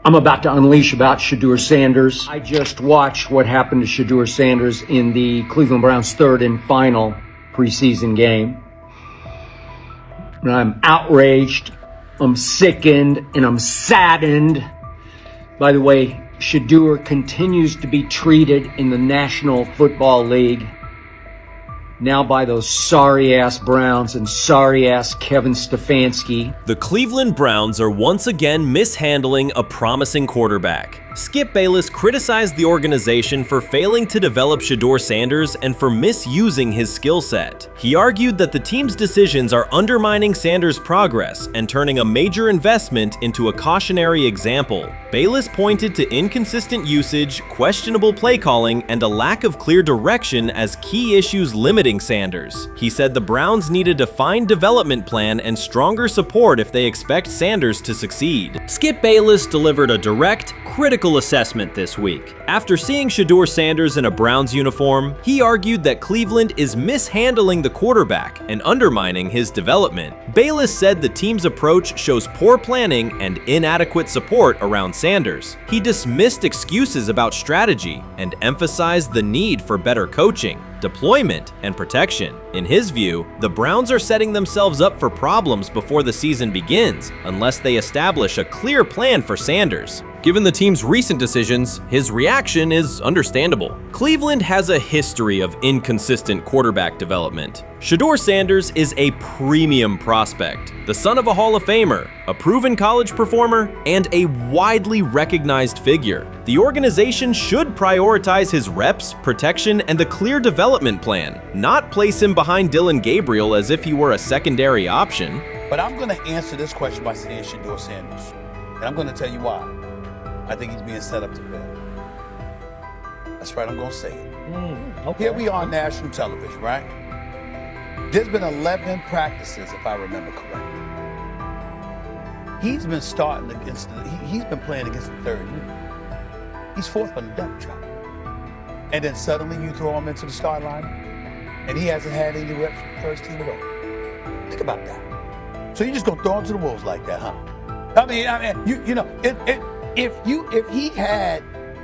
I'm about to unleash about Shedeur Sanders. I just watched what happened to Shedeur Sanders in the Cleveland Browns' third and final preseason game. And I'm outraged, I'm sickened, and I'm saddened. By the way, Shedeur continues to be treated in the National Football League now by those sorry-ass Browns and sorry-ass Kevin Stefanski. The Cleveland Browns are once again mishandling a promising quarterback. Skip Bayless criticized the organization for failing to develop Shedeur Sanders and for misusing his skill set. He argued that the team's decisions are undermining Sanders' progress and turning a major investment into a cautionary example. Bayless pointed to inconsistent usage, questionable play calling, and a lack of clear direction as key issues limiting Sanders. He said the Browns need a defined development plan and stronger support if they expect Sanders to succeed. Skip Bayless delivered a direct, critical assessment this week. After seeing Shedeur Sanders in a Browns uniform, he argued that Cleveland is mishandling the quarterback and undermining his development. Bayless said the team's approach shows poor planning and inadequate support around Sanders. He dismissed excuses about strategy and emphasized the need for better coaching, deployment, and protection. In his view, the Browns are setting themselves up for problems before the season begins unless they establish a clear plan for Sanders. Given the team's recent decisions, his reaction is understandable. Cleveland has a history of inconsistent quarterback development. Shedeur Sanders is a premium prospect, the son of a Hall of Famer, a proven college performer, and a widely recognized figure. The organization should prioritize his reps, protection, and a clear development plan, not place him behind Dillon Gabriel as if he were a secondary option. But I'm going to answer this question by saying Shedeur Sanders, and I'm going to tell you why. I think he's being set up to fail. That's right, I'm going to say it. Okay. Here we are on national television, right? There's been 11 practices, if I remember correctly. He's been starting against he's been playing against the third unit. He's fourth on the depth chart. And then suddenly you throw him into the start line, and he hasn't had any reps for the first team at all. Think about that. So you're just going to throw him to the wolves like that, huh? I mean, you know, if he had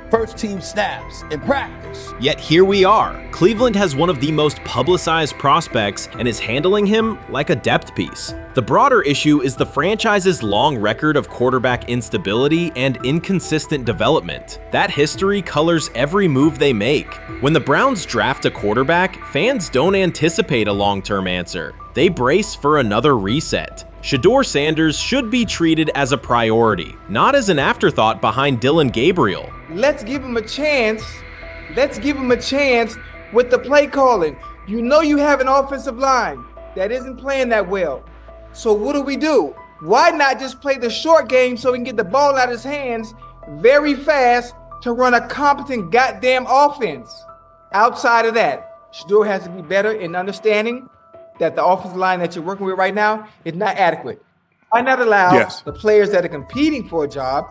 first team snaps in practice. Yet here we are. Cleveland has one of the most publicized prospects and is handling him like a depth piece. The broader issue is the franchise's long record of quarterback instability and inconsistent development. That history colors every move they make. When the Browns draft a quarterback, fans don't anticipate a long-term answer. They brace for another reset. Shedeur Sanders should be treated as a priority, not as an afterthought behind Dillon Gabriel. Let's give him a chance. Let's give him a chance with the play calling. You know you have an offensive line that isn't playing that well. So what do? Why not just play the short game so he can get the ball out of his hands very fast to run a competent goddamn offense? Outside of that, Shedeur has to be better in understanding that the offensive line that you're working with right now is not adequate. Why not allow the players that are competing for a job,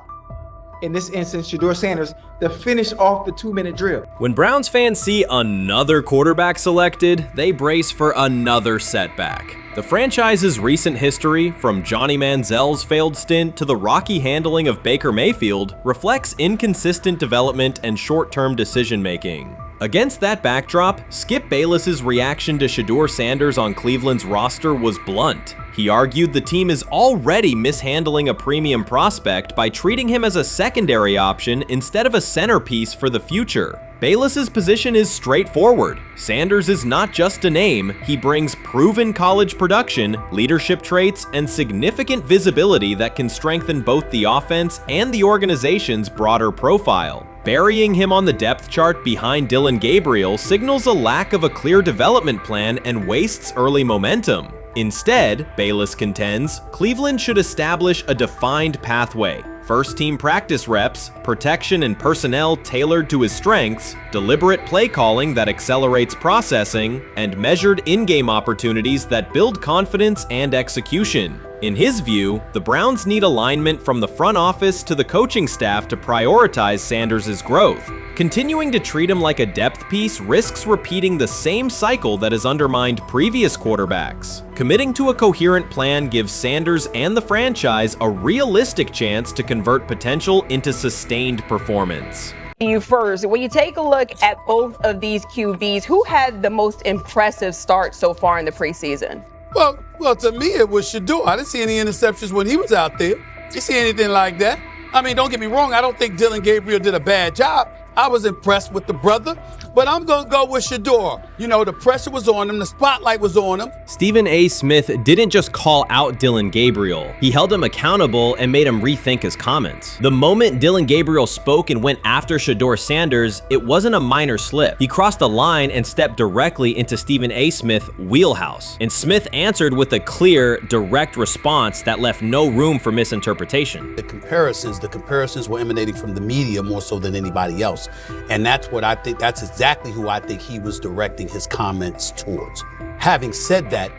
in this instance, Shedeur Sanders, to finish off the 2-minute drill? When Browns fans see another quarterback selected, they brace for another setback. The franchise's recent history, from Johnny Manziel's failed stint to the rocky handling of Baker Mayfield, reflects inconsistent development and short-term decision-making. Against that backdrop, Skip Bayless's reaction to Shedeur Sanders on Cleveland's roster was blunt. He argued the team is already mishandling a premium prospect by treating him as a secondary option instead of a centerpiece for the future. Bayless's position is straightforward. Sanders is not just a name, he brings proven college production, leadership traits, and significant visibility that can strengthen both the offense and the organization's broader profile. Burying him on the depth chart behind Dillon Gabriel signals a lack of a clear development plan and wastes early momentum. Instead, Bayless contends, Cleveland should establish a defined pathway. First-team practice reps, protection and personnel tailored to his strengths, deliberate play calling that accelerates processing, and measured in-game opportunities that build confidence and execution. In his view, the Browns need alignment from the front office to the coaching staff to prioritize Sanders' growth. Continuing to treat him like a depth piece risks repeating the same cycle that has undermined previous quarterbacks. Committing to a coherent plan gives Sanders and the franchise a realistic chance to convert potential into sustained performance. You first, when you take a look at both of these QBs, who had the most impressive start so far in the preseason? Well, to me, it was Shedeur. I didn't see any interceptions when he was out there. Didn't see anything like that. I mean, don't get me wrong. I don't think Dillon Gabriel did a bad job. I was impressed with the brother, but I'm going to go with Shedeur. You know, the pressure was on him. The spotlight was on him. Stephen A. Smith didn't just call out Dillon Gabriel. He held him accountable and made him rethink his comments. The moment Dillon Gabriel spoke and went after Shedeur Sanders, it wasn't a minor slip. He crossed the line and stepped directly into Stephen A. Smith's wheelhouse. And Smith answered with a clear, direct response that left no room for misinterpretation. The comparisons were emanating from the media more so than anybody else. And that's what I think, that's exactly who I think he was directing his comments towards. Having said that,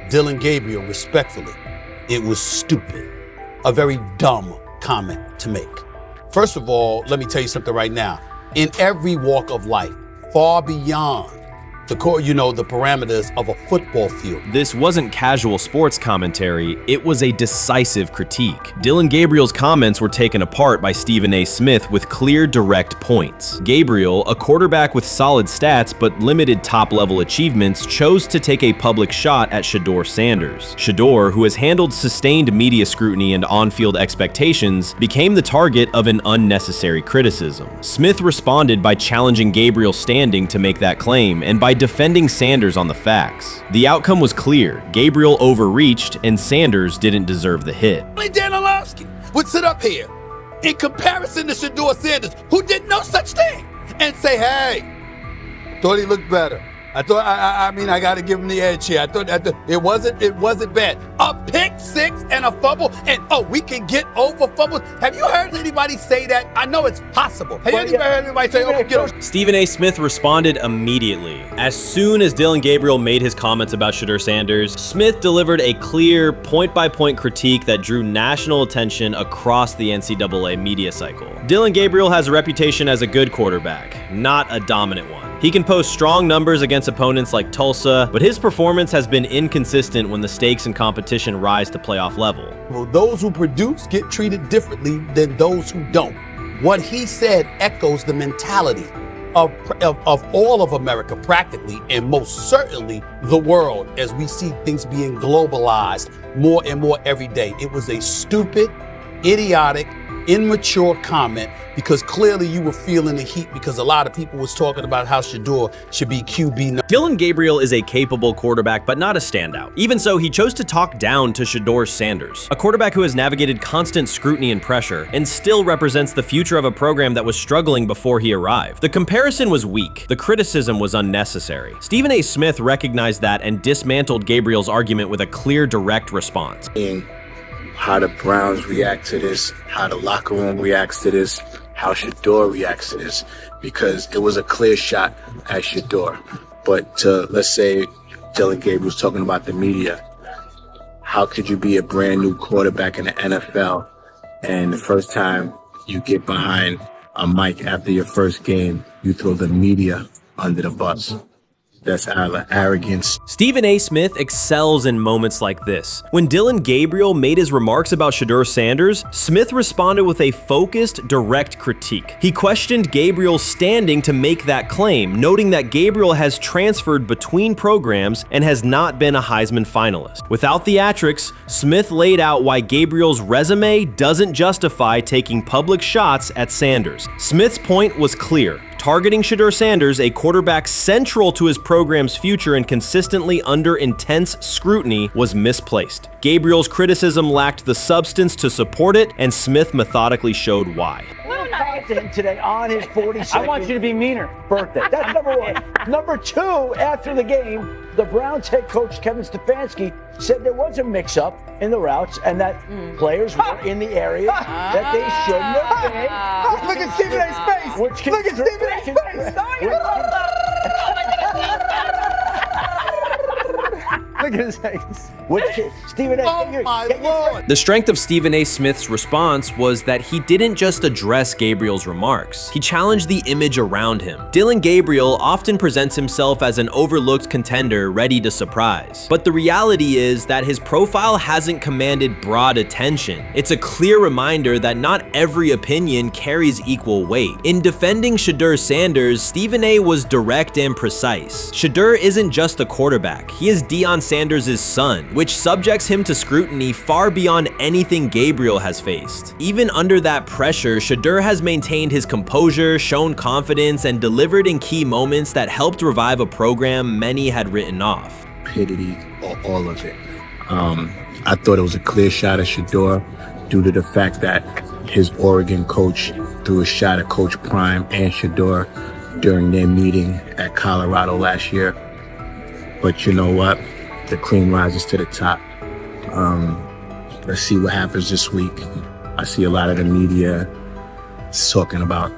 Dillon Gabriel, respectfully, it was stupid. A very dumb comment to make. First of all, let me tell you something right now. In every walk of life, far beyond the parameters of a football field. This wasn't casual sports commentary, it was a decisive critique. Dillon Gabriel's comments were taken apart by Stephen A. Smith with clear, direct points. Gabriel, a quarterback with solid stats but limited top-level achievements, chose to take a public shot at Shedeur Sanders. Shedeur, who has handled sustained media scrutiny and on-field expectations, became the target of an unnecessary criticism. Smith responded by challenging Gabriel's standing to make that claim, and by defending Sanders on the facts. The outcome was clear. Gabriel overreached, and Sanders didn't deserve the hit. Dan Orlovsky would sit up here in comparison to Shedeur Sanders, who did no such thing, and say, hey, thought he looked better. I got to give him the edge here. I thought it wasn't bad. A pick six and a fumble, and we can get over fumbles. Have you heard anybody say that? I know it's possible. Have you heard anybody say, get over? Stephen A. Smith responded immediately. As soon as Dillon Gabriel made his comments about Shedeur Sanders, Smith delivered a clear, point-by-point critique that drew national attention across the NCAA media cycle. Dillon Gabriel has a reputation as a good quarterback, not a dominant one. He can post strong numbers against opponents like Tulsa, but his performance has been inconsistent when the stakes and competition rise to playoff level. Well, those who produce get treated differently than those who don't. What he said echoes the mentality of all of America practically, and most certainly the world, as we see things being globalized more and more every day. It was a stupid, idiotic, immature comment, because clearly you were feeling the heat because a lot of people was talking about how Shedeur should be QB. Dillon Gabriel is a capable quarterback, but not a standout. Even so, he chose to talk down to Shedeur Sanders, a quarterback who has navigated constant scrutiny and pressure and still represents the future of a program that was struggling before he arrived. The comparison was weak. The criticism was unnecessary. Stephen A. Smith recognized that and dismantled Gabriel's argument with a clear, direct response. How the Browns react to this, how the locker room reacts to this, how Shedeur reacts to this, because it was a clear shot at Shedeur. But let's say Dillon Gabriel's talking about the media. How could you be a brand new quarterback in the NFL and the first time you get behind a mic after your first game, you throw the media under the bus? That's arrogance. Stephen A. Smith excels in moments like this. When Dillon Gabriel made his remarks about Shedeur Sanders, Smith responded with a focused, direct critique. He questioned Gabriel's standing to make that claim, noting that Gabriel has transferred between programs and has not been a Heisman finalist. Without theatrics, Smith laid out why Gabriel's resume doesn't justify taking public shots at Sanders. Smith's point was clear. Targeting Shedeur Sanders, a quarterback central to his program's future and consistently under intense scrutiny, was misplaced. Gabriel's criticism lacked the substance to support it, and Smith methodically showed why. Today on his 42nd I want you to be meaner. birthday. That's number one. Number two, after the game, the Browns head coach Kevin Stefanski said there was a mix-up in the routes and that players were in the area that they shouldn't have been. Look at Stephen A's face. Look at Stephen A's face. Look at his face. Stephen A. Oh my Lord. The strength of Stephen A. Smith's response was that he didn't just address Gabriel's remarks. He challenged the image around him. Dillon Gabriel often presents himself as an overlooked contender ready to surprise. But the reality is that his profile hasn't commanded broad attention. It's a clear reminder that not every opinion carries equal weight. In defending Shedeur Sanders, Stephen A. was direct and precise. Shedeur isn't just a quarterback. He is Deion Sanders' son, which subjects him to scrutiny far beyond anything Gabriel has faced. Even under that pressure, Shedeur has maintained his composure, shown confidence, and delivered in key moments that helped revive a program many had written off. Stupidity, all of it. I thought it was a clear shot at Shedeur due to the fact that his Oregon coach threw a shot at Coach Prime and Shedeur during their meeting at Colorado last year. But you know what? The cream rises to the top. Let's see what happens this week. I see a lot of the media talking about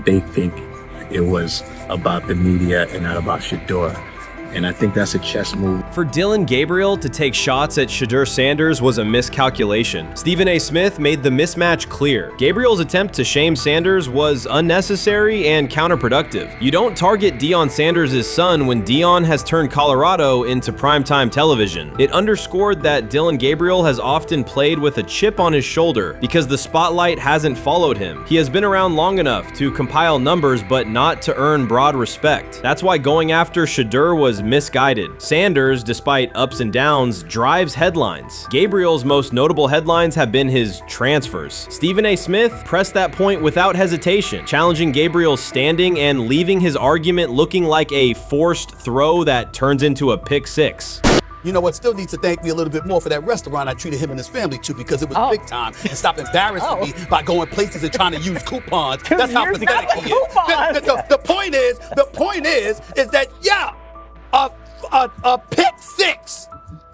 they think it was about the media and not about Shedeur. And I think that's a chess move. For Dillon Gabriel to take shots at Shedeur Sanders was a miscalculation. Stephen A. Smith made the mismatch clear. Gabriel's attempt to shame Sanders was unnecessary and counterproductive. You don't target Deion Sanders' son when Deion has turned Colorado into primetime television. It underscored that Dillon Gabriel has often played with a chip on his shoulder because the spotlight hasn't followed him. He has been around long enough to compile numbers but not to earn broad respect. That's why going after Shedeur was misguided. Sanders, despite ups and downs, drives headlines. Gabriel's most notable headlines have been his transfers. Stephen A. Smith pressed that point without hesitation, challenging Gabriel's standing and leaving his argument looking like a forced throw that turns into a pick six. You know what? Still needs to thank me a little bit more for that restaurant I treated him and his family to, because it was big time, and stopped embarrassing me by going places and trying to use coupons. That's how pathetic he is. The point is that yeah, a pick six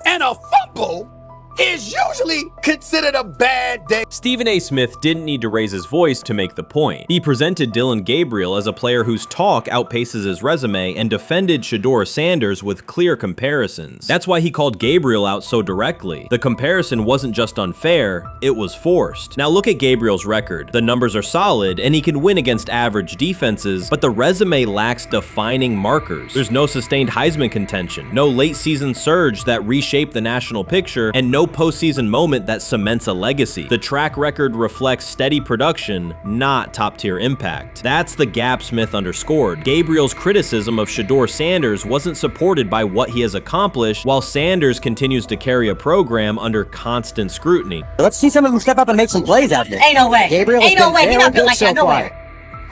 and a fumble is usually considered a bad day. Stephen A. Smith didn't need to raise his voice to make the point. He presented Dillon Gabriel as a player whose talk outpaces his resume and defended Shedeur Sanders with clear comparisons. That's why he called Gabriel out so directly. The comparison wasn't just unfair, it was forced. Now look at Gabriel's record. The numbers are solid and he can win against average defenses, but the resume lacks defining markers. There's no sustained Heisman contention, no late season surge that reshaped the national picture, and no postseason moment that cements a legacy. The track record reflects steady production, not top-tier impact. That's the gap Smith underscored. Gabriel's criticism of Shedeur Sanders wasn't supported by what he has accomplished, while Sanders continues to carry a program under constant scrutiny. Let's see someone who step up and make some plays out there. Ain't no way. Gabriel Ain't no way. You're not built like that. No way.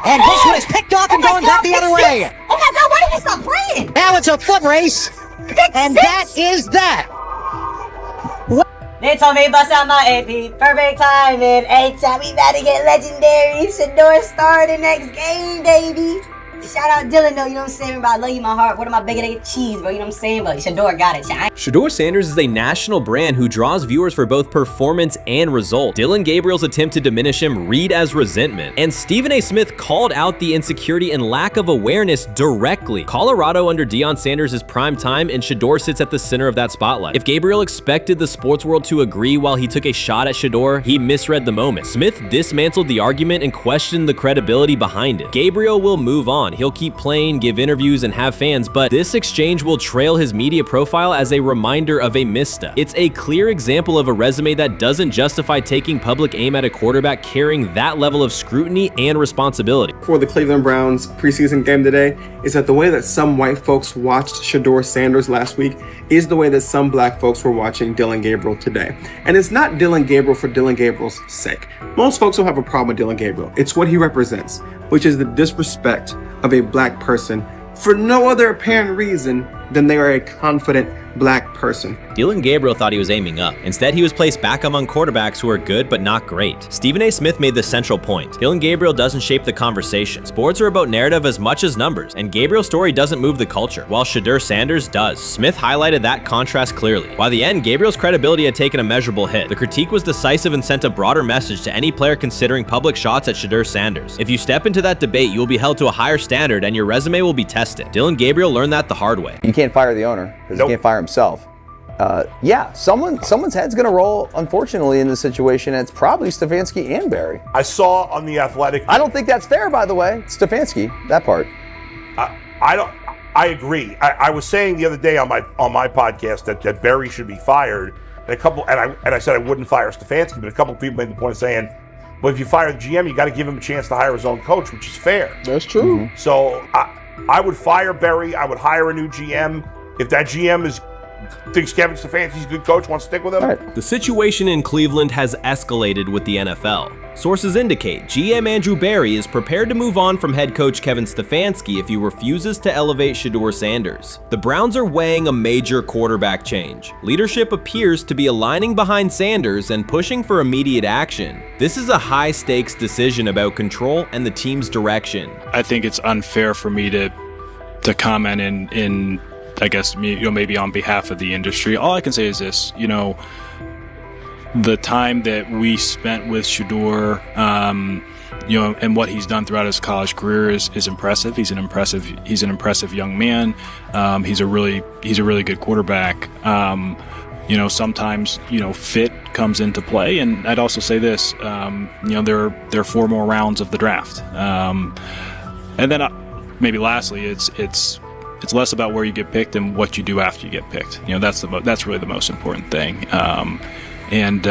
And this one is picked off and going back the other way. Oh my God, why did you stop playing? Now it's a foot race. And that is that. They told me bust out my AP, perfect timing. H-shot, we about to get legendary. Shedeur star the next game, baby. Shout out Dillon though, you know what I'm saying? Bro, I love you, my heart. What am I bigger than cheese, bro? You know what I'm saying? But Shedeur got it. Shedeur Sanders is a national brand who draws viewers for both performance and result. Dillon Gabriel's attempt to diminish him read as resentment. And Stephen A. Smith called out the insecurity and lack of awareness directly. Colorado under Deion Sanders is prime time, and Shedeur sits at the center of that spotlight. If Gabriel expected the sports world to agree while he took a shot at Shedeur, he misread the moment. Smith dismantled the argument and questioned the credibility behind it. Gabriel will move on. He'll keep playing, give interviews, and have fans, but this exchange will trail his media profile as a reminder of a misstep. It's a clear example of a resume that doesn't justify taking public aim at a quarterback carrying that level of scrutiny and responsibility. For the Cleveland Browns preseason game today is that the way that some white folks watched Shedeur Sanders last week is the way that some black folks were watching Dillon Gabriel today. And it's not Dillon Gabriel for Dillon Gabriel's sake. Most folks don't have a problem with Dillon Gabriel. It's what he represents, which is the disrespect of a black person for no other apparent reason than they are a confident black person. Dillon Gabriel thought he was aiming up. Instead, he was placed back among quarterbacks who are good but not great. Stephen A. Smith made the central point. Dillon Gabriel doesn't shape the conversation. Sports are about narrative as much as numbers, and Gabriel's story doesn't move the culture, while Shedeur Sanders does. Smith highlighted that contrast clearly. By the end, Gabriel's credibility had taken a measurable hit. The critique was decisive and sent a broader message to any player considering public shots at Shedeur Sanders. If you step into that debate, you will be held to a higher standard and your resume will be tested. Dillon Gabriel learned that the hard way. You can't can't fire the owner because he can't fire himself. Someone's head's going to roll, unfortunately, in this situation, and it's probably Stefanski and Barry. I saw on The Athletic. I don't think that's fair, by the way. Stefanski, that part. I agree. I was saying the other day on my podcast that Barry should be fired, and I said I wouldn't fire Stefanski, but a couple of people made the point of saying, well, if you fire the GM, you got to give him a chance to hire his own coach, which is fair. That's true. So I would fire Barry. I would hire a new GM. If that GM thinks Kevin Stefanski's a good coach, wants to stick with him. The situation in Cleveland has escalated with the NFL. Sources indicate GM Andrew Barry is prepared to move on from head coach Kevin Stefanski if he refuses to elevate Shedeur Sanders. The Browns are weighing a major quarterback change. Leadership appears to be aligning behind Sanders and pushing for immediate action. This is a high-stakes decision about control and the team's direction. I think it's unfair for me to comment in I guess, maybe on behalf of the industry. All I can say is this, the time that we spent with Shedeur, and what he's done throughout his college career is impressive. He's an impressive young man. He's a really good quarterback. Sometimes, fit comes into play. And I'd also say this, there are 4 more rounds of the draft. And then maybe lastly, it's less about where you get picked and what you do after you get picked. That's really the most important thing. Getting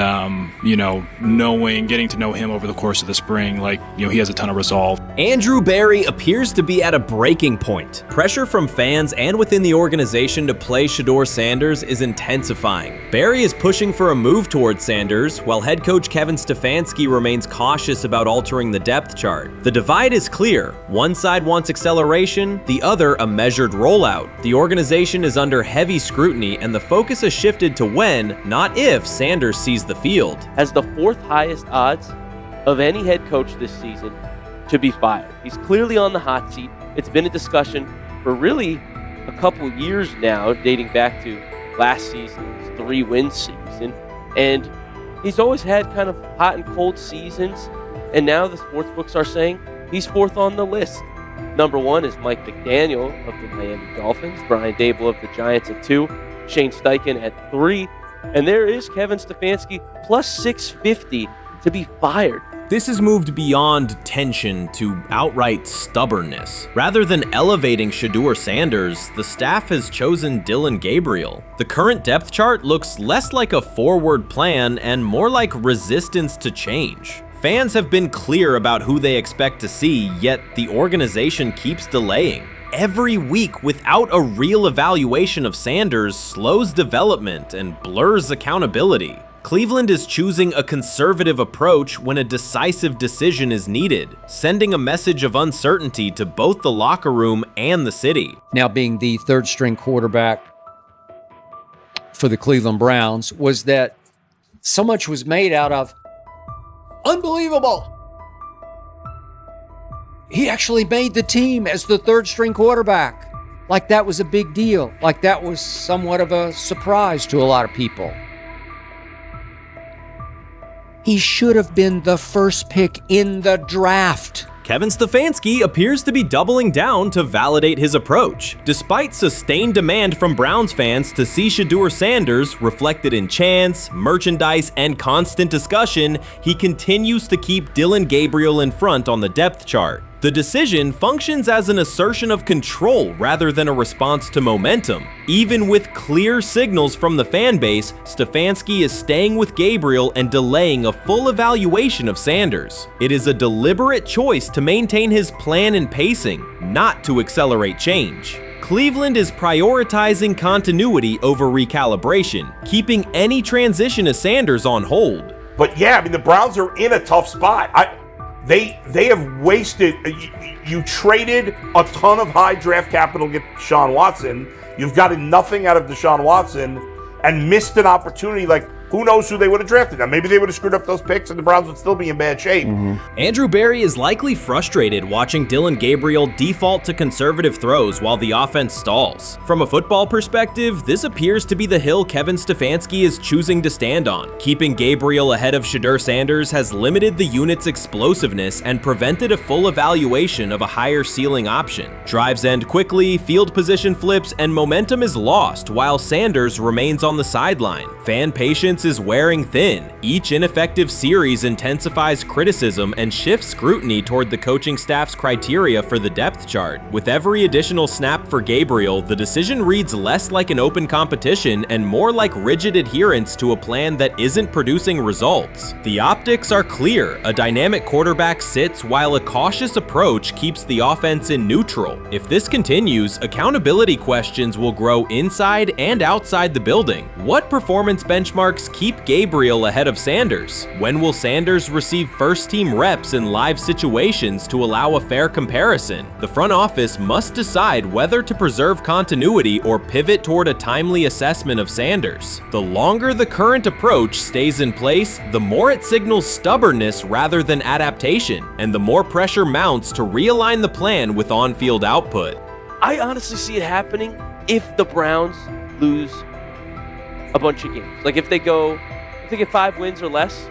to know him over the course of the spring, he has a ton of resolve. Andrew Barry appears to be at a breaking point. Pressure from fans and within the organization to play Shedeur Sanders is intensifying. Barry is pushing for a move towards Sanders, while head coach Kevin Stefanski remains cautious about altering the depth chart. The divide is clear. One side wants acceleration, the other a measured rollout. The organization is under heavy scrutiny, and the focus has shifted to when, not if, Sanders sees the field. Has the 4th highest odds of any head coach this season to be fired. He's clearly on the hot seat. It's been a discussion for really a couple years now, dating back to last season's 3-win season. And he's always had kind of hot and cold seasons. And now the sports books are saying he's 4th on the list. Number 1 is Mike McDaniel of the Miami Dolphins, Brian Dable of the Giants at 2, Shane Steichen at 3, and there is Kevin Stefanski plus 650 to be fired. This has moved beyond tension to outright stubbornness. Rather than elevating Shedeur Sanders, the staff has chosen Dillon Gabriel. The current depth chart looks less like a forward plan and more like resistance to change. Fans have been clear about who they expect to see, yet the organization keeps delaying. Every week without a real evaluation of Sanders slows development and blurs accountability. Cleveland is choosing a conservative approach when a decisive decision is needed, sending a message of uncertainty to both the locker room and the city. Now being the 3rd string quarterback for the Cleveland Browns, was that so much was made out of unbelievable. He actually made the team as the 3rd string quarterback. Like that was a big deal. Like that was somewhat of a surprise to a lot of people. He should have been the 1st pick in the draft. Kevin Stefanski appears to be doubling down to validate his approach. Despite sustained demand from Browns fans to see Shedeur Sanders reflected in chants, merchandise, and constant discussion, he continues to keep Dillon Gabriel in front on the depth chart. The decision functions as an assertion of control rather than a response to momentum. Even with clear signals from the fan base, Stefanski is staying with Gabriel and delaying a full evaluation of Sanders. It is a deliberate choice to maintain his plan and pacing, not to accelerate change. Cleveland is prioritizing continuity over recalibration, keeping any transition to Sanders on hold. But yeah, the Browns are in a tough spot. They have wasted. You traded a ton of high draft capital to get Deshaun Watson. You've gotten nothing out of Deshaun Watson and missed an opportunity. who knows who they would have drafted. Now, maybe they would have screwed up those picks and the Browns would still be in bad shape. Andrew Berry is likely frustrated watching Dillon Gabriel default to conservative throws while the offense stalls. From a football perspective, this appears to be the hill Kevin Stefanski is choosing to stand on. Keeping Gabriel ahead of Shedeur Sanders has limited the unit's explosiveness and prevented a full evaluation of a higher ceiling option. Drives end quickly, field position flips, and momentum is lost while Sanders remains on the sideline. Fan patience is wearing thin. Each ineffective series intensifies criticism and shifts scrutiny toward the coaching staff's criteria for the depth chart. With every additional snap for Gabriel, the decision reads less like an open competition and more like rigid adherence to a plan that isn't producing results. The optics are clear. A dynamic quarterback sits while a cautious approach keeps the offense in neutral. If this continues, accountability questions will grow inside and outside the building. What performance benchmarks keep Gabriel ahead of Sanders? When will Sanders receive first-team reps in live situations to allow a fair comparison? The front office must decide whether to preserve continuity or pivot toward a timely assessment of Sanders. The longer the current approach stays in place, the more it signals stubbornness rather than adaptation, and the more pressure mounts to realign the plan with on-field output. I honestly see it happening if the Browns lose a bunch of games. Like if they get 5 wins or less,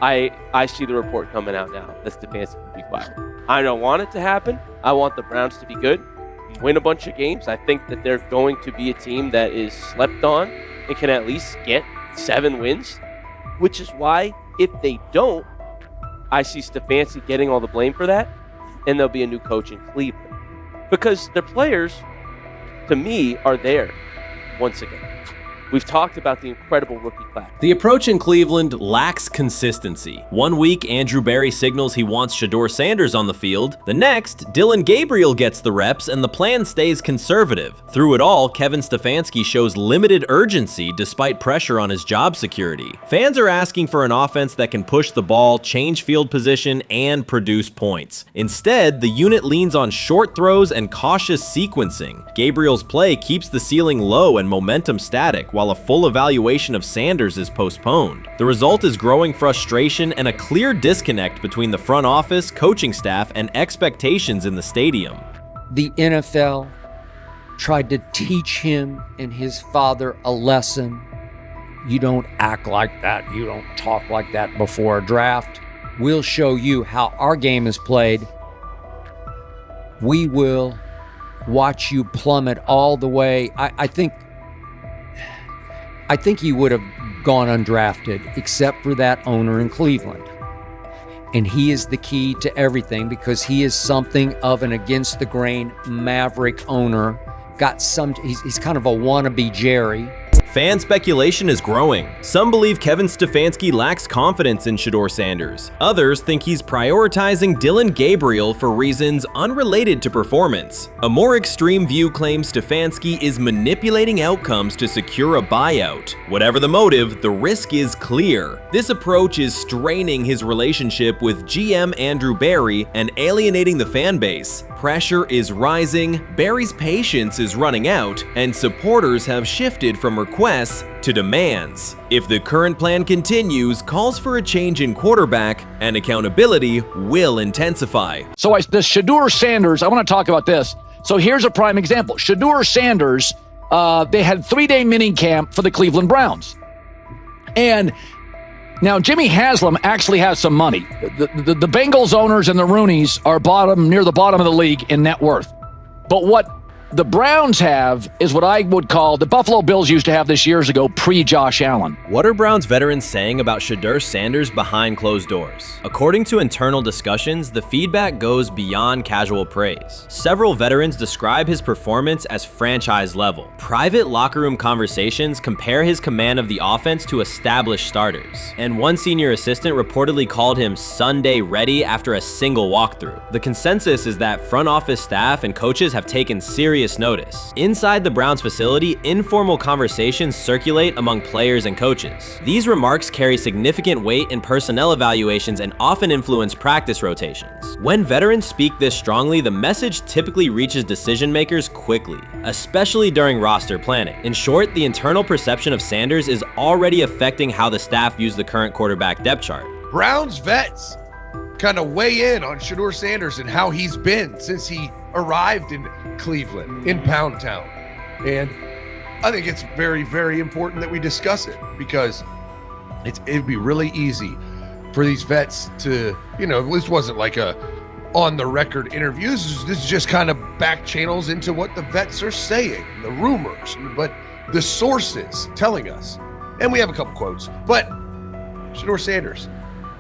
I see the report coming out now that Stefanski will be fired. I don't want it to happen. I want the Browns to be good, win a bunch of games. I think that they're going to be a team that is slept on and can at least get 7 wins, which is why if they don't, I see Stefanski getting all the blame for that, and there'll be a new coach in Cleveland. Because their players, to me, are there once again. We've talked about the incredible rookie class. The approach in Cleveland lacks consistency. One week, Andrew Berry signals he wants Shedeur Sanders on the field. The next, Dillon Gabriel gets the reps and the plan stays conservative. Through it all, Kevin Stefanski shows limited urgency despite pressure on his job security. Fans are asking for an offense that can push the ball, change field position, and produce points. Instead, the unit leans on short throws and cautious sequencing. Gabriel's play keeps the ceiling low and momentum static, while a full evaluation of Sanders is postponed. The result is growing frustration and a clear disconnect between the front office, coaching staff, and expectations in the stadium. The NFL tried to teach him and his father a lesson. You don't act like that. You don't talk like that before a draft. We'll show you how our game is played. We will watch you plummet all the way. I think he would have gone undrafted except for that owner in Cleveland. And he is the key to everything because he is something of an against-the-grain maverick owner. He's kind of a wannabe Jerry. Fan speculation is growing. Some believe Kevin Stefanski lacks confidence in Shedeur Sanders. Others think he's prioritizing Dillon Gabriel for reasons unrelated to performance. A more extreme view claims Stefanski is manipulating outcomes to secure a buyout. Whatever the motive, the risk is clear. This approach is straining his relationship with GM Andrew Berry and alienating the fan base. Pressure is rising, Berry's patience is running out, and supporters have shifted from requests to demands. If the current plan continues, calls for a change in quarterback and accountability will intensify. So this Shedeur Sanders, I want to talk about this. So here's a prime example. Shedeur Sanders, they had 3-day mini camp for the Cleveland Browns. And now Jimmy Haslam actually has some money. The Bengals owners and the Rooneys are near the bottom of the league in net worth. But what the Browns have is what I would call the Buffalo Bills used to have this years ago, pre-Josh Allen. What are Browns veterans saying about Shedeur Sanders behind closed doors? According to internal discussions, the feedback goes beyond casual praise. Several veterans describe his performance as franchise level. Private locker room conversations compare his command of the offense to established starters. And one senior assistant reportedly called him Sunday ready after a single walkthrough. The consensus is that front office staff and coaches have taken serious serious notice. Inside the Browns facility, informal conversations circulate among players and coaches. These remarks carry significant weight in personnel evaluations and often influence practice rotations. When veterans speak this strongly, the message typically reaches decision makers quickly, especially during roster planning. In short, the internal perception of Sanders is already affecting how the staff views the current quarterback depth chart. Browns vets kind of weigh in on Shedeur Sanders and how he's been since he arrived in Cleveland, in Pound Town. And I think it's very, very important that we discuss it, because it'd be really easy for these vets to, this wasn't like a on-the-record interviews. This is just kind of back channels into what the vets are saying, the rumors, but the sources telling us. And we have a couple quotes. But Shedeur Sanders,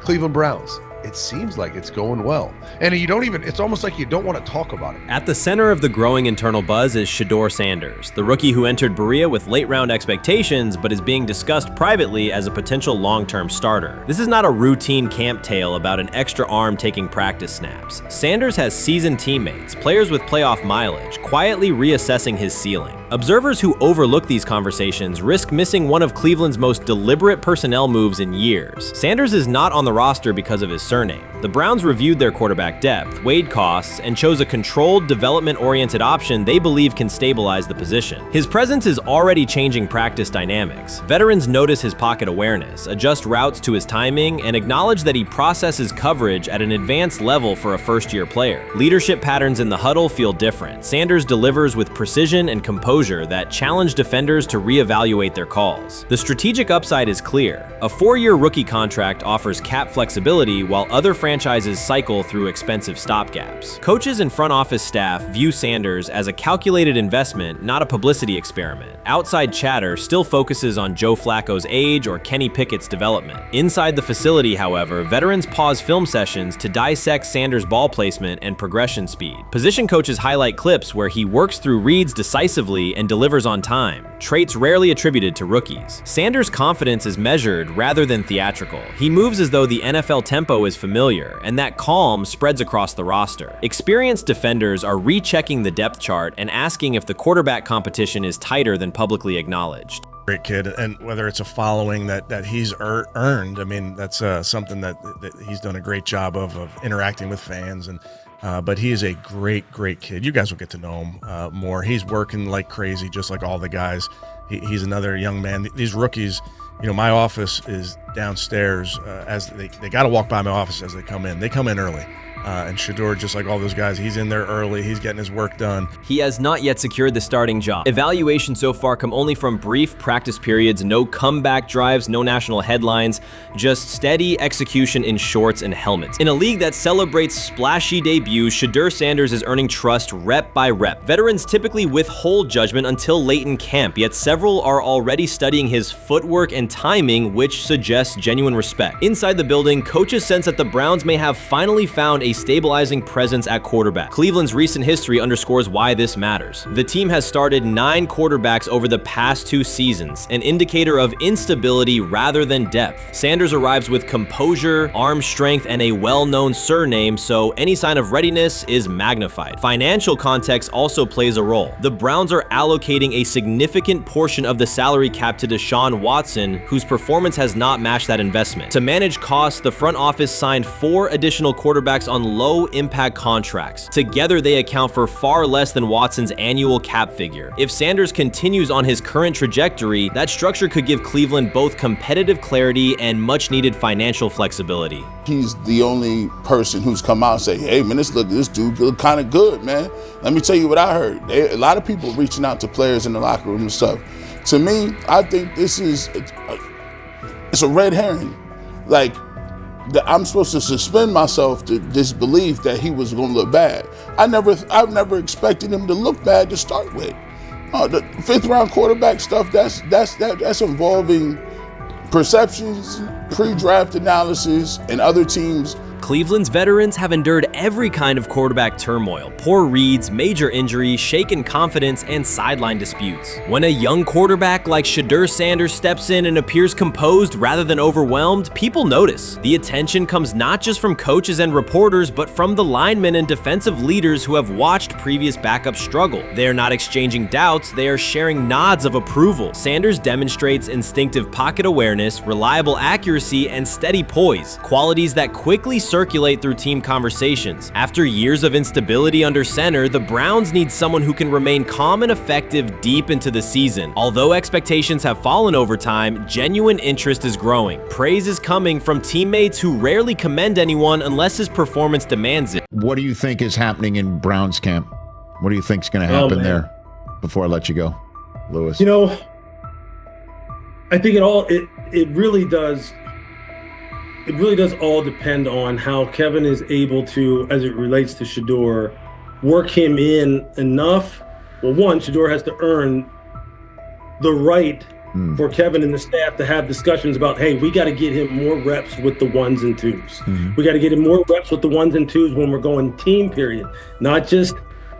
Cleveland Browns, it seems like it's going well. And it's almost like you don't want to talk about it. At the center of the growing internal buzz is Shedeur Sanders, the rookie who entered Berea with late-round expectations but is being discussed privately as a potential long-term starter. This is not a routine camp tale about an extra arm taking practice snaps. Sanders has seasoned teammates, players with playoff mileage, quietly reassessing his ceiling. Observers who overlook these conversations risk missing one of Cleveland's most deliberate personnel moves in years. Sanders is not on the roster because of his surname. The Browns reviewed their quarterback depth, weighed costs, and chose a controlled, development-oriented option they believe can stabilize the position. His presence is already changing practice dynamics. Veterans notice his pocket awareness, adjust routes to his timing, and acknowledge that he processes coverage at an advanced level for a first-year player. Leadership patterns in the huddle feel different. Sanders delivers with precision and composure that challenge defenders to reevaluate their calls. The strategic upside is clear. A 4-year rookie contract offers cap flexibility while other franchises cycle through expensive stopgaps. Coaches and front office staff view Sanders as a calculated investment, not a publicity experiment. Outside chatter still focuses on Joe Flacco's age or Kenny Pickett's development. Inside the facility, however, veterans pause film sessions to dissect Sanders' ball placement and progression speed. Position coaches highlight clips where he works through reads decisively and delivers on time, traits rarely attributed to rookies. Sanders' confidence is measured rather than theatrical. He moves as though the NFL tempo is familiar, and that calm spreads across the roster. Experienced defenders are rechecking the depth chart and asking if the quarterback competition is tighter than publicly acknowledged. Great kid, and whether it's a following that he's earned, I mean, that's something that he's done a great job of interacting with fans, and but he is a great kid. You guys will get to know him more. He's working like crazy, just like all the guys. He's another young man. These rookies, my office is downstairs. As they got to walk by my office as they come in. They come in early. And Shedeur, just like all those guys, he's in there early. He's getting his work done. He has not yet secured the starting job. Evaluations so far come only from brief practice periods, no comeback drives, no national headlines, just steady execution in shorts and helmets. In a league that celebrates splashy debuts, Shedeur Sanders is earning trust rep by rep. Veterans typically withhold judgment until late in camp, yet several are already studying his footwork and timing, which suggests genuine respect. Inside the building, coaches sense that the Browns may have finally found a stabilizing presence at quarterback. Cleveland's recent history underscores why this matters. The team has started 9 quarterbacks over the past 2 seasons, an indicator of instability rather than depth. Sanders arrives with composure, arm strength, and a well-known surname, so any sign of readiness is magnified. Financial context also plays a role. The Browns are allocating a significant portion of the salary cap to Deshaun Watson, whose performance has not matched that investment. To manage costs, the front office signed 4 additional quarterbacks on low-impact contracts. Together, they account for far less than Watson's annual cap figure. If Sanders continues on his current trajectory, that structure could give Cleveland both competitive clarity and much-needed financial flexibility. He's the only person who's come out and say, hey, man, this dude look kind of good, man. Let me tell you what I heard. A lot of people reaching out to players in the locker room and stuff. To me, I think this is it's a red herring. Like, I'm supposed to suspend myself to this belief that he was going to look bad. I've never expected him to look bad to start with. The 5th round quarterback stuff, that's involving perceptions, pre-draft analysis, and other teams Cleveland's veterans have endured every kind of quarterback turmoil, poor reads, major injuries, shaken confidence, and sideline disputes. When a young quarterback like Shedeur Sanders steps in and appears composed rather than overwhelmed, people notice. The attention comes not just from coaches and reporters, but from the linemen and defensive leaders who have watched previous backups struggle. They are not exchanging doubts, they are sharing nods of approval. Sanders demonstrates instinctive pocket awareness, reliable accuracy, and steady poise, qualities that quickly circulate through team conversations. After years of instability under center, the Browns need someone who can remain calm and effective deep into the season. Although expectations have fallen over time, genuine interest is growing. Praise is coming from teammates who rarely commend anyone unless his performance demands it. What do you think is happening in Browns camp? What do you think is going to happen there before I let you go, Lewis? You know, I think it really does all depend on how Kevin is able to, as it relates to Shedeur, work him in enough. Well, one, Shedeur has to earn the right for Kevin and the staff to have discussions about, hey, we got to get him more reps with the ones and twos. We got to get him more reps with the ones and twos when we're going team period, not just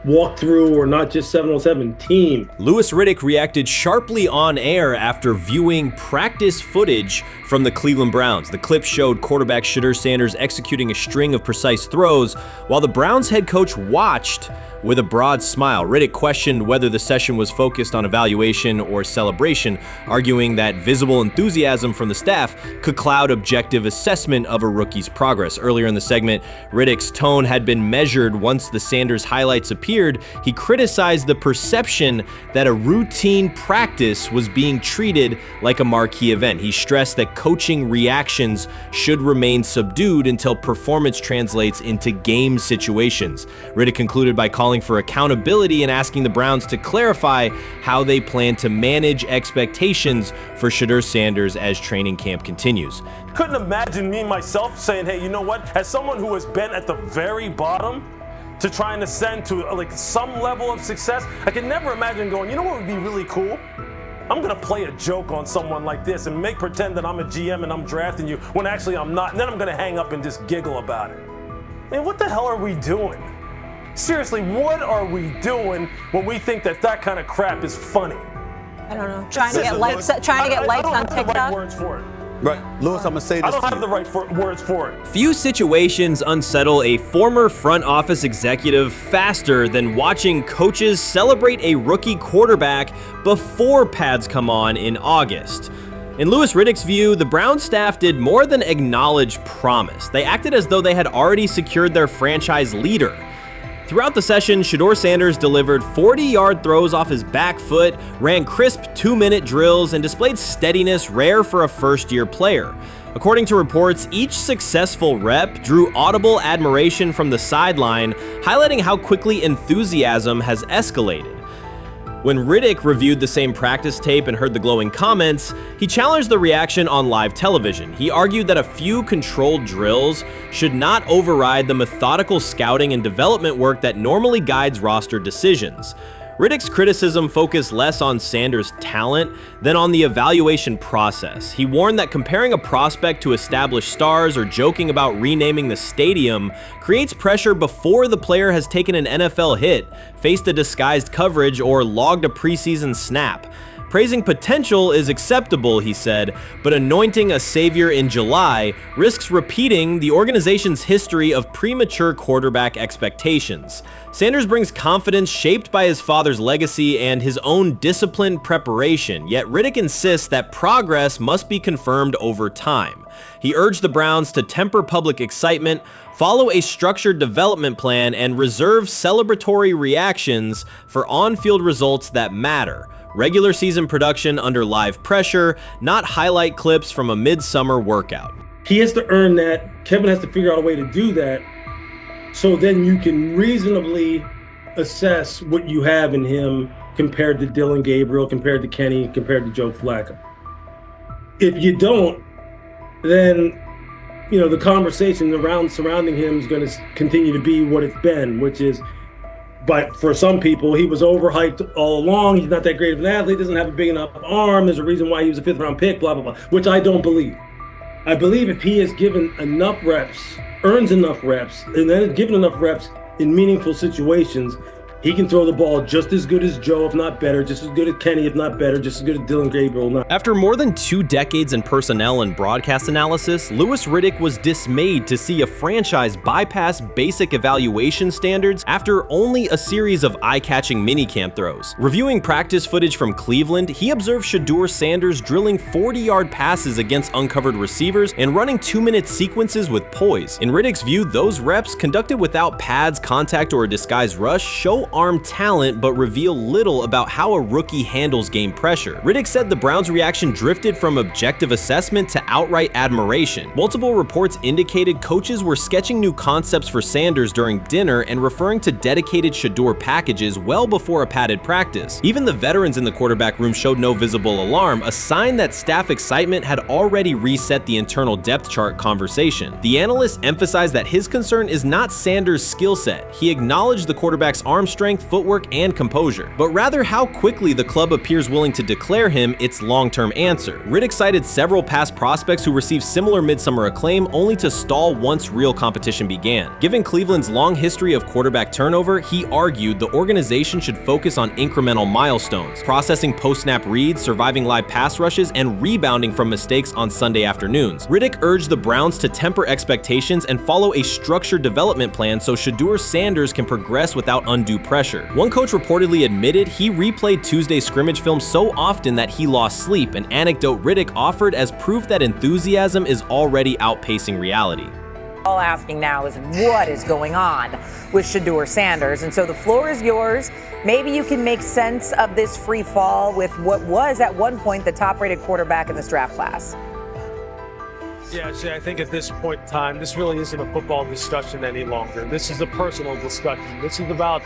walk through or not just 7-on-7 team. Louis Riddick reacted sharply on air after viewing practice footage from the Cleveland Browns. The clip showed quarterback Shedeur Sanders executing a string of precise throws while the Browns head coach watched with a broad smile. Riddick questioned whether the session was focused on evaluation or celebration, arguing that visible enthusiasm from the staff could cloud objective assessment of a rookie's progress. Earlier in the segment, Riddick's tone had been measured once the Sanders highlights appeared. He criticized the perception that a routine practice was being treated like a marquee event. He stressed that coaching reactions should remain subdued until performance translates into game situations. Riddick concluded by calling for accountability and asking the Browns to clarify how they plan to manage expectations for Shedeur Sanders as training camp continues. Couldn't imagine me myself saying, hey, you know what, as someone who has been at the very bottom to try and ascend to like some level of success, I could never imagine going, you know what would be really cool? I'm gonna play a joke on someone like this and make pretend that I'm a GM and I'm drafting you when actually I'm not, and then I'm gonna hang up and just giggle about it. I mean, what the hell are we doing? Seriously, what are we doing when we think that that kind of crap is funny? I don't know. Trying to get likes on TikTok. I don't have the right words for it. Right, Lewis, I'm gonna say this. I don't have the right words for it. Few situations unsettle a former front office executive faster than watching coaches celebrate a rookie quarterback before pads come on in August. In Louis Riddick's view, the Browns staff did more than acknowledge promise. They acted as though they had already secured their franchise leader. Throughout the session, Shedeur Sanders delivered 40-yard throws off his back foot, ran crisp 2-minute drills, and displayed steadiness rare for a first-year player. According to reports, each successful rep drew audible admiration from the sideline, highlighting how quickly enthusiasm has escalated. When Riddick reviewed the same practice tape and heard the glowing comments, he challenged the reaction on live television. He argued that a few controlled drills should not override the methodical scouting and development work that normally guides roster decisions. Riddick's criticism focused less on Sanders' talent than on the evaluation process. He warned that comparing a prospect to established stars or joking about renaming the stadium creates pressure before the player has taken an NFL hit, faced a disguised coverage, or logged a preseason snap. Praising potential is acceptable, he said, but anointing a savior in July risks repeating the organization's history of premature quarterback expectations. Sanders brings confidence shaped by his father's legacy and his own disciplined preparation, yet Riddick insists that progress must be confirmed over time. He urged the Browns to temper public excitement, follow a structured development plan, and reserve celebratory reactions for on-field results that matter. Regular season production under live pressure, not highlight clips from a midsummer workout. He has to earn that. Kevin has to figure out a way to do that, so then you can reasonably assess what you have in him compared to Dylan Gabriel, compared to Kenny, compared to Joe Flacco. If you don't, then the conversation surrounding him is going to continue to be what it's been, which is, but for some people, he was overhyped all along. He's not that great of an athlete, doesn't have a big enough arm. There's a reason why he was a 5th-round pick, blah, blah, blah, which I don't believe. I believe if he is given enough reps, earns enough reps, and then is given enough reps in meaningful situations, he can throw the ball just as good as Joe, if not better, just as good as Kenny, if not better, just as good as Dylan Gabriel. After more than 2 decades in personnel and broadcast analysis, Louis Riddick was dismayed to see a franchise bypass basic evaluation standards after only a series of eye-catching minicamp throws. Reviewing practice footage from Cleveland, he observed Shedeur Sanders drilling 40-yard passes against uncovered receivers and running 2-minute sequences with poise. In Riddick's view, those reps, conducted without pads, contact, or a disguised rush, show arm talent but reveal little about how a rookie handles game pressure. Riddick said the Browns' reaction drifted from objective assessment to outright admiration. Multiple reports indicated coaches were sketching new concepts for Sanders during dinner and referring to dedicated Shedeur packages well before a padded practice. Even the veterans in the quarterback room showed no visible alarm, a sign that staff excitement had already reset the internal depth chart conversation. The analyst emphasized that his concern is not Sanders' skill set. He acknowledged the quarterback's arm strength, footwork, and composure, but rather how quickly the club appears willing to declare him its long-term answer. Riddick cited several past prospects who received similar midsummer acclaim only to stall once real competition began. Given Cleveland's long history of quarterback turnover, he argued the organization should focus on incremental milestones, processing post-snap reads, surviving live pass rushes, and rebounding from mistakes on Sunday afternoons. Riddick urged the Browns to temper expectations and follow a structured development plan so Shedeur Sanders can progress without undue pressure. One coach reportedly admitted he replayed Tuesday's scrimmage film so often that he lost sleep, an anecdote Riddick offered as proof that enthusiasm is already outpacing reality. All asking now is what is going on with Shedeur Sanders, and so the floor is yours. Maybe you can make sense of this free fall with what was at one point the top-rated quarterback in this draft class. Yeah, see, I think at this point in time, this really isn't a football discussion any longer. This is a personal discussion. This is about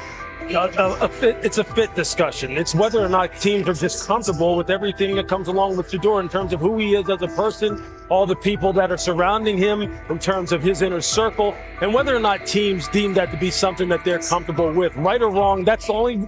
it's a fit discussion. It's whether or not teams are just comfortable with everything that comes along with Shedeur in terms of who he is as a person, all the people that are surrounding him in terms of his inner circle, and whether or not teams deem that to be something that they're comfortable with. Right or wrong, that's the only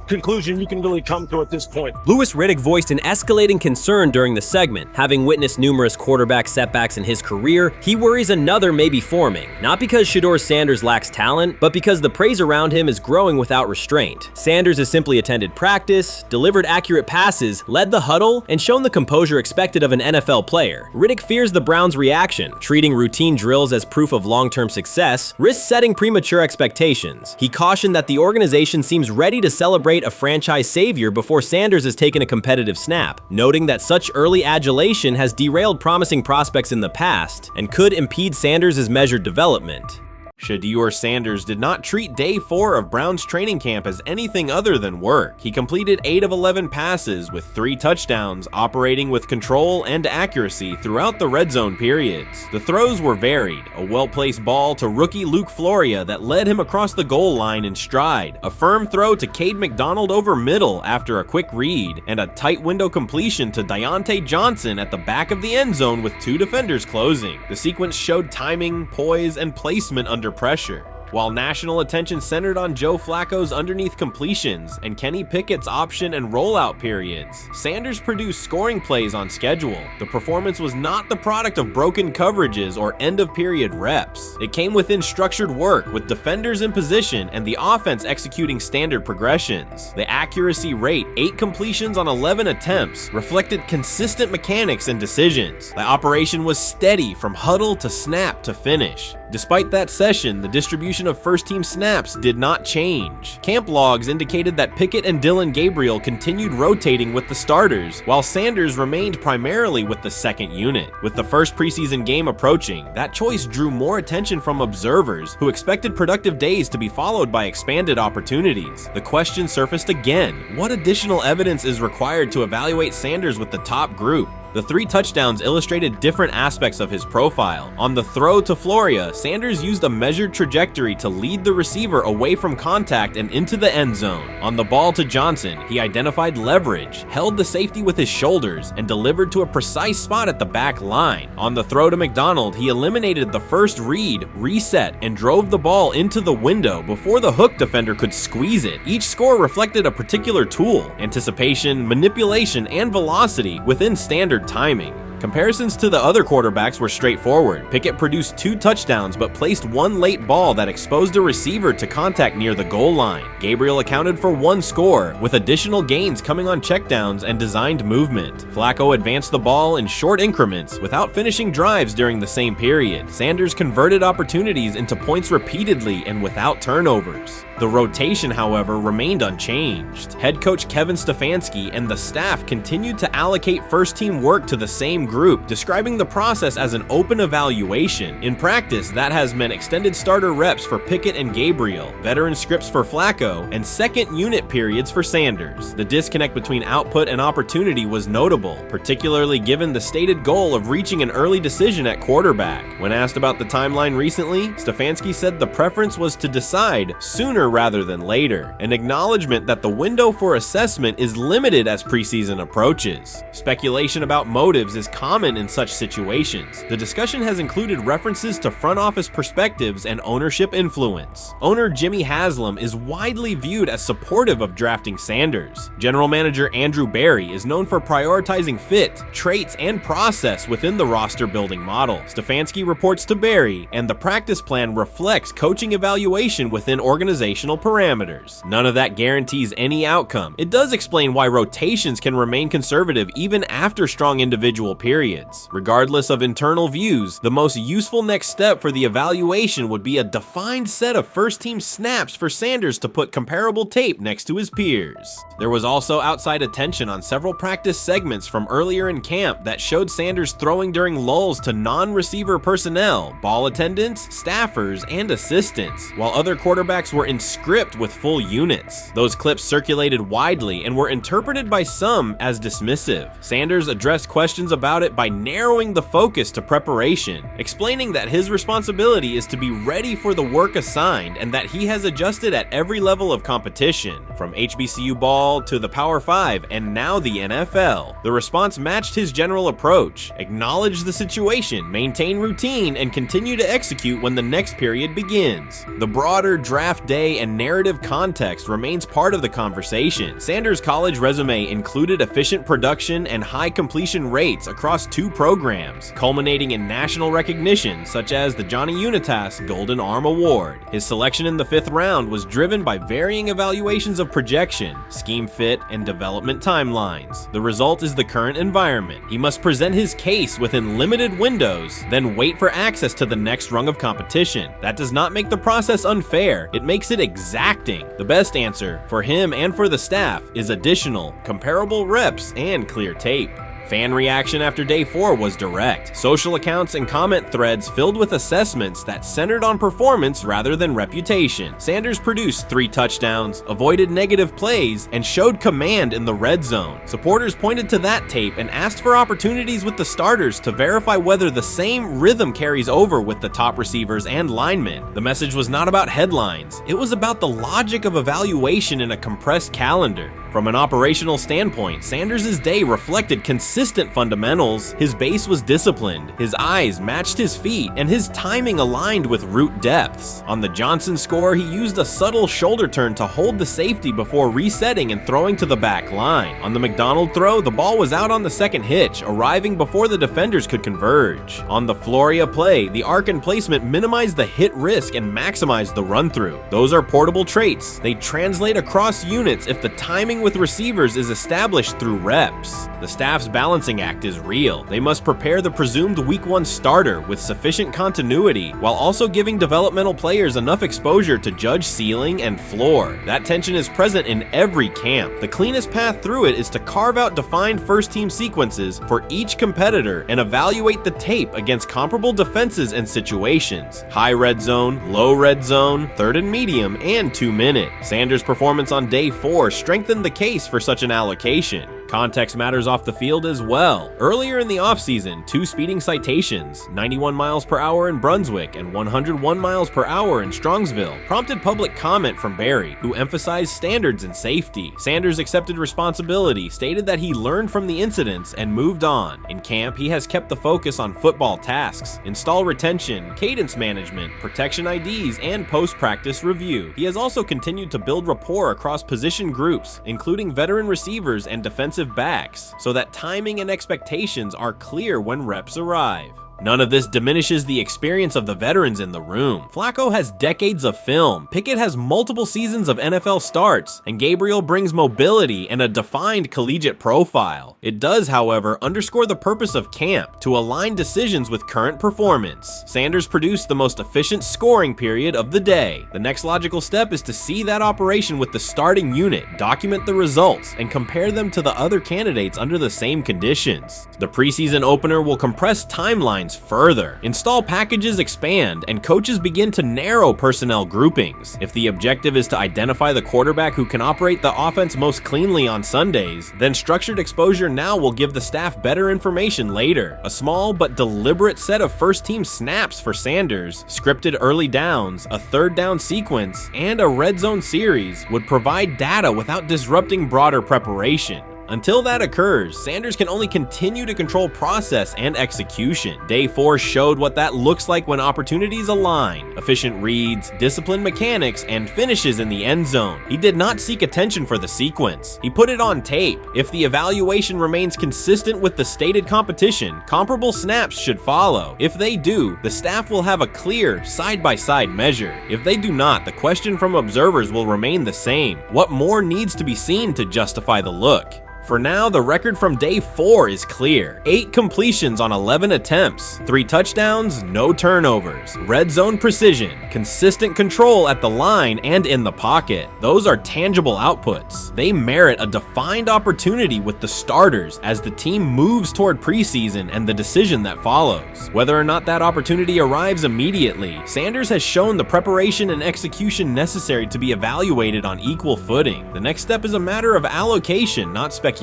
conclusion you can really come to at this point. Louis Riddick voiced an escalating concern during the segment. Having witnessed numerous quarterback setbacks in his career, he worries another may be forming, not because Shedeur Sanders lacks talent, but because the praise around him is growing without restraint. Sanders has simply attended practice, delivered accurate passes, led the huddle, and shown the composure expected of an NFL player. Riddick fears the Browns' reaction, treating routine drills as proof of long-term success, risks setting premature expectations. He cautioned that the organization seems ready to celebrate a franchise savior before Sanders has taken a competitive snap, noting that such early adulation has derailed promising prospects in the past and could impede Sanders' measured development. Shedeur Sanders did not treat day 4 of Browns training camp as anything other than work. He completed 8 of 11 passes with 3 touchdowns, operating with control and accuracy throughout the red zone periods. The throws were varied, a well-placed ball to rookie Luke Floria that led him across the goal line in stride, a firm throw to Cade McDonald over middle after a quick read, and a tight window completion to Deontay Johnson at the back of the end zone with 2 defenders closing. The sequence showed timing, poise, and placement under pressure. While national attention centered on Joe Flacco's underneath completions and Kenny Pickett's option and rollout periods, Sanders produced scoring plays on schedule. The performance was not the product of broken coverages or end-of-period reps. It came within structured work with defenders in position and the offense executing standard progressions. The accuracy rate, 8 completions on 11 attempts, reflected consistent mechanics and decisions. The operation was steady from huddle to snap to finish. Despite that session, the distribution of first-team snaps did not change. Camp logs indicated that Pickett and Dylan Gabriel continued rotating with the starters, while Sanders remained primarily with the second unit. With the first preseason game approaching, that choice drew more attention from observers who expected productive days to be followed by expanded opportunities. The question surfaced again: what additional evidence is required to evaluate Sanders with the top group? The 3 touchdowns illustrated different aspects of his profile. On the throw to Floria, Sanders used a measured trajectory to lead the receiver away from contact and into the end zone. On the ball to Johnson, he identified leverage, held the safety with his shoulders, and delivered to a precise spot at the back line. On the throw to McDonald, he eliminated the first read, reset, and drove the ball into the window before the hook defender could squeeze it. Each score reflected a particular tool: anticipation, manipulation, and velocity within standard timing. Comparisons to the other quarterbacks were straightforward. Pickett produced 2 touchdowns but placed 1 late ball that exposed a receiver to contact near the goal line. Gabriel accounted for 1 score, with additional gains coming on checkdowns and designed movement. Flacco advanced the ball in short increments without finishing drives during the same period. Sanders converted opportunities into points repeatedly and without turnovers. The rotation, however, remained unchanged. Head coach Kevin Stefanski and the staff continued to allocate first-team work to the same group, describing the process as an open evaluation. In practice, that has meant extended starter reps for Pickett and Gabriel, veteran scripts for Flacco, and second unit periods for Sanders. The disconnect between output and opportunity was notable, particularly given the stated goal of reaching an early decision at quarterback. When asked about the timeline recently, Stefanski said the preference was to decide sooner rather than later, an acknowledgement that the window for assessment is limited as preseason approaches. Speculation about motives is common in such situations. The discussion has included references to front office perspectives and ownership influence. Owner Jimmy Haslam is widely viewed as supportive of drafting Sanders. General manager Andrew Berry is known for prioritizing fit, traits, and process within the roster building model. Stefanski reports to Berry, and the practice plan reflects coaching evaluation within organizational parameters. None of that guarantees any outcome. It does explain why rotations can remain conservative even after strong individual periods. Regardless of internal views, the most useful next step for the evaluation would be a defined set of first-team snaps for Sanders to put comparable tape next to his peers. There was also outside attention on several practice segments from earlier in camp that showed Sanders throwing during lulls to non-receiver personnel, ball attendants, staffers, and assistants, while other quarterbacks were in script with full units. Those clips circulated widely and were interpreted by some as dismissive. Sanders addressed questions about it by narrowing the focus to preparation, explaining that his responsibility is to be ready for the work assigned and that he has adjusted at every level of competition, from HBCU ball to the Power 5 and now the NFL. The response matched his general approach: acknowledge the situation, maintain routine, and continue to execute when the next period begins. The broader draft day and narrative context remains part of the conversation. Sanders' college resume included efficient production and high completion rates across 2 programs, culminating in national recognition such as the Johnny Unitas Golden Arm Award. His selection in the 5th round was driven by varying evaluations of projection, scheme fit, and development timelines. The result is the current environment. He must present his case within limited windows, then wait for access to the next rung of competition. That does not make the process unfair. It makes it exacting. The best answer, for him and for the staff, is additional, comparable reps and clear tape. Fan reaction after day 4 was direct. Social accounts and comment threads filled with assessments that centered on performance rather than reputation. Sanders produced 3 touchdowns, avoided negative plays, and showed command in the red zone. Supporters pointed to that tape and asked for opportunities with the starters to verify whether the same rhythm carries over with the top receivers and linemen. The message was not about headlines. It was about the logic of evaluation in a compressed calendar. From an operational standpoint, Sanders' day reflected consistent fundamentals. His base was disciplined, his eyes matched his feet, and his timing aligned with route depths. On the Johnson score, he used a subtle shoulder turn to hold the safety before resetting and throwing to the back line. On the McDonald throw, the ball was out on the second hitch, arriving before the defenders could converge. On the Floria play, the arc and placement minimized the hit risk and maximized the run-through. Those are portable traits. They translate across units if the timing with receivers is established through reps. The staff's balancing act is real. They must prepare the presumed week 1 starter with sufficient continuity while also giving developmental players enough exposure to judge ceiling and floor. That tension is present in every camp. The cleanest path through it is to carve out defined first-team sequences for each competitor and evaluate the tape against comparable defenses and situations: high red zone, low red zone, 3rd and medium, and 2-minute. Sanders' performance on day 4 strengthened the case for such an allocation. Context matters off the field as well. Earlier in the offseason, 2 speeding citations, 91 miles per hour in Brunswick and 101 miles per hour in Strongsville, prompted public comment from Berry, who emphasized standards and safety. Sanders accepted responsibility, stated that he learned from the incidents and moved on. In camp, he has kept the focus on football tasks, install retention, cadence management, protection IDs, and post-practice review. He has also continued to build rapport across position groups, including veteran receivers and defensive defensive backs so that timing and expectations are clear when reps arrive. None of this diminishes the experience of the veterans in the room. Flacco has decades of film, Pickett has multiple seasons of NFL starts, and Gabriel brings mobility and a defined collegiate profile. It does, however, underscore the purpose of camp, to align decisions with current performance. Sanders produced the most efficient scoring period of the day. The next logical step is to see that operation with the starting unit, document the results, and compare them to the other candidates under the same conditions. The preseason opener will compress timelines further. Install packages expand, and coaches begin to narrow personnel groupings. If the objective is to identify the quarterback who can operate the offense most cleanly on Sundays, then structured exposure now will give the staff better information later. A small but deliberate set of first-team snaps for Sanders, scripted early downs, a third down sequence, and a red zone series would provide data without disrupting broader preparation. Until that occurs, Sanders can only continue to control process and execution. Day 4 showed what that looks like when opportunities align. Efficient reads, disciplined mechanics, and finishes in the end zone. He did not seek attention for the sequence. He put it on tape. If the evaluation remains consistent with the stated competition, comparable snaps should follow. If they do, the staff will have a clear, side-by-side measure. If they do not, the question from observers will remain the same. What more needs to be seen to justify the look? For now, the record from day 4 is clear. 8 completions on 11 attempts, 3 touchdowns, no turnovers, red zone precision, consistent control at the line and in the pocket. Those are tangible outputs. They merit a defined opportunity with the starters as the team moves toward preseason and the decision that follows. Whether or not that opportunity arrives immediately, Sanders has shown the preparation and execution necessary to be evaluated on equal footing. The next step is a matter of allocation, not speculation.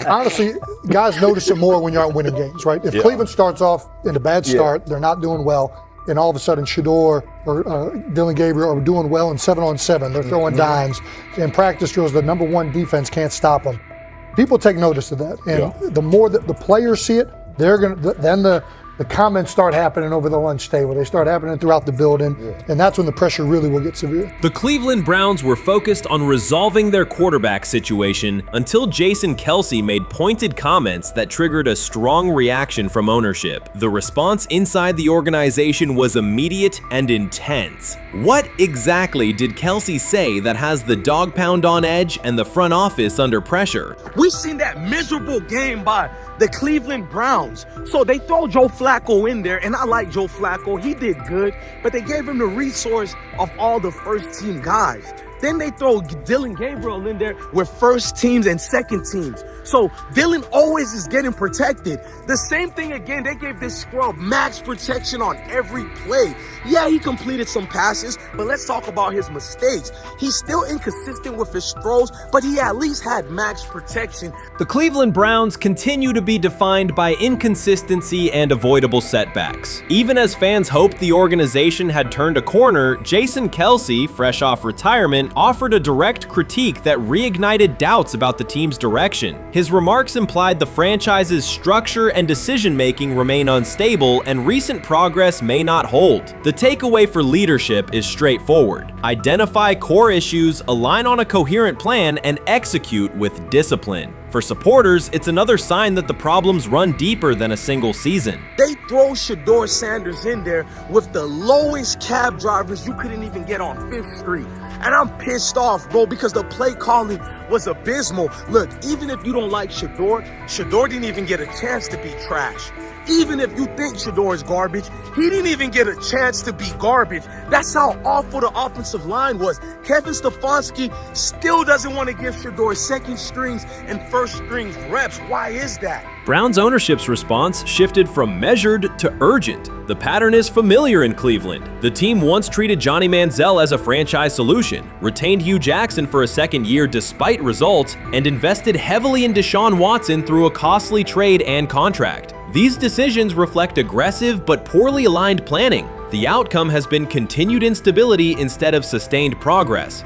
Honestly, guys notice it more when you're out winning games, right? If Cleveland starts off in a bad start, they're not doing well, and all of a sudden Shedeur or Dillon Gabriel are doing well in 7-on-7, they're throwing dimes. In practice drills, the number one defense can't stop them. People take notice of that, and the more that the players see it, they're gonna then the comments start happening over the lunch table. They start happening throughout the building, and that's when the pressure really will get severe. The Cleveland Browns were focused on resolving their quarterback situation until Jason Kelce made pointed comments that triggered a strong reaction from ownership. The response inside the organization was immediate and intense. What exactly did Kelce say that has the dog pound on edge and the front office under pressure? We've seen that miserable game by the Cleveland Browns. So they throw Joe Flacco in there, and I like Joe Flacco. He did good, but they gave him the resource of all the first-team guys. Then they throw Dillon Gabriel in there with first teams and second teams. So Dillon always is getting protected. The same thing again, they gave this scrub max protection on every play. Yeah, he completed some passes, but let's talk about his mistakes. He's still inconsistent with his throws, but he at least had max protection. The Cleveland Browns continue to be defined by inconsistency and avoidable setbacks. Even as fans hoped the organization had turned a corner, Jason Kelce, fresh off retirement, offered a direct critique that reignited doubts about the team's direction. His remarks implied the franchise's structure and decision-making remain unstable and recent progress may not hold. The takeaway for leadership is straightforward. Identify core issues, align on a coherent plan, and execute with discipline. For supporters, it's another sign that the problems run deeper than a single season. They throw Shedeur Sanders in there with the lowest cab drivers you couldn't even get on 5th Street. And I'm pissed off, bro, because the play calling was abysmal. Look, even if you don't like Shedeur didn't even get a chance to be trash. Even if you think Shedeur is garbage, he didn't even get a chance to be garbage. That's how awful the offensive line was. Kevin Stefanski still doesn't want to give Shedeur second strings and first strings reps. Why is that? Browns ownership's response shifted from measured to urgent. The pattern is familiar in Cleveland. The team once treated Johnny Manziel as a franchise solution, retained Hugh Jackson for a second year despite results, and invested heavily in Deshaun Watson through a costly trade and contract. These decisions reflect aggressive but poorly aligned planning. The outcome has been continued instability instead of sustained progress.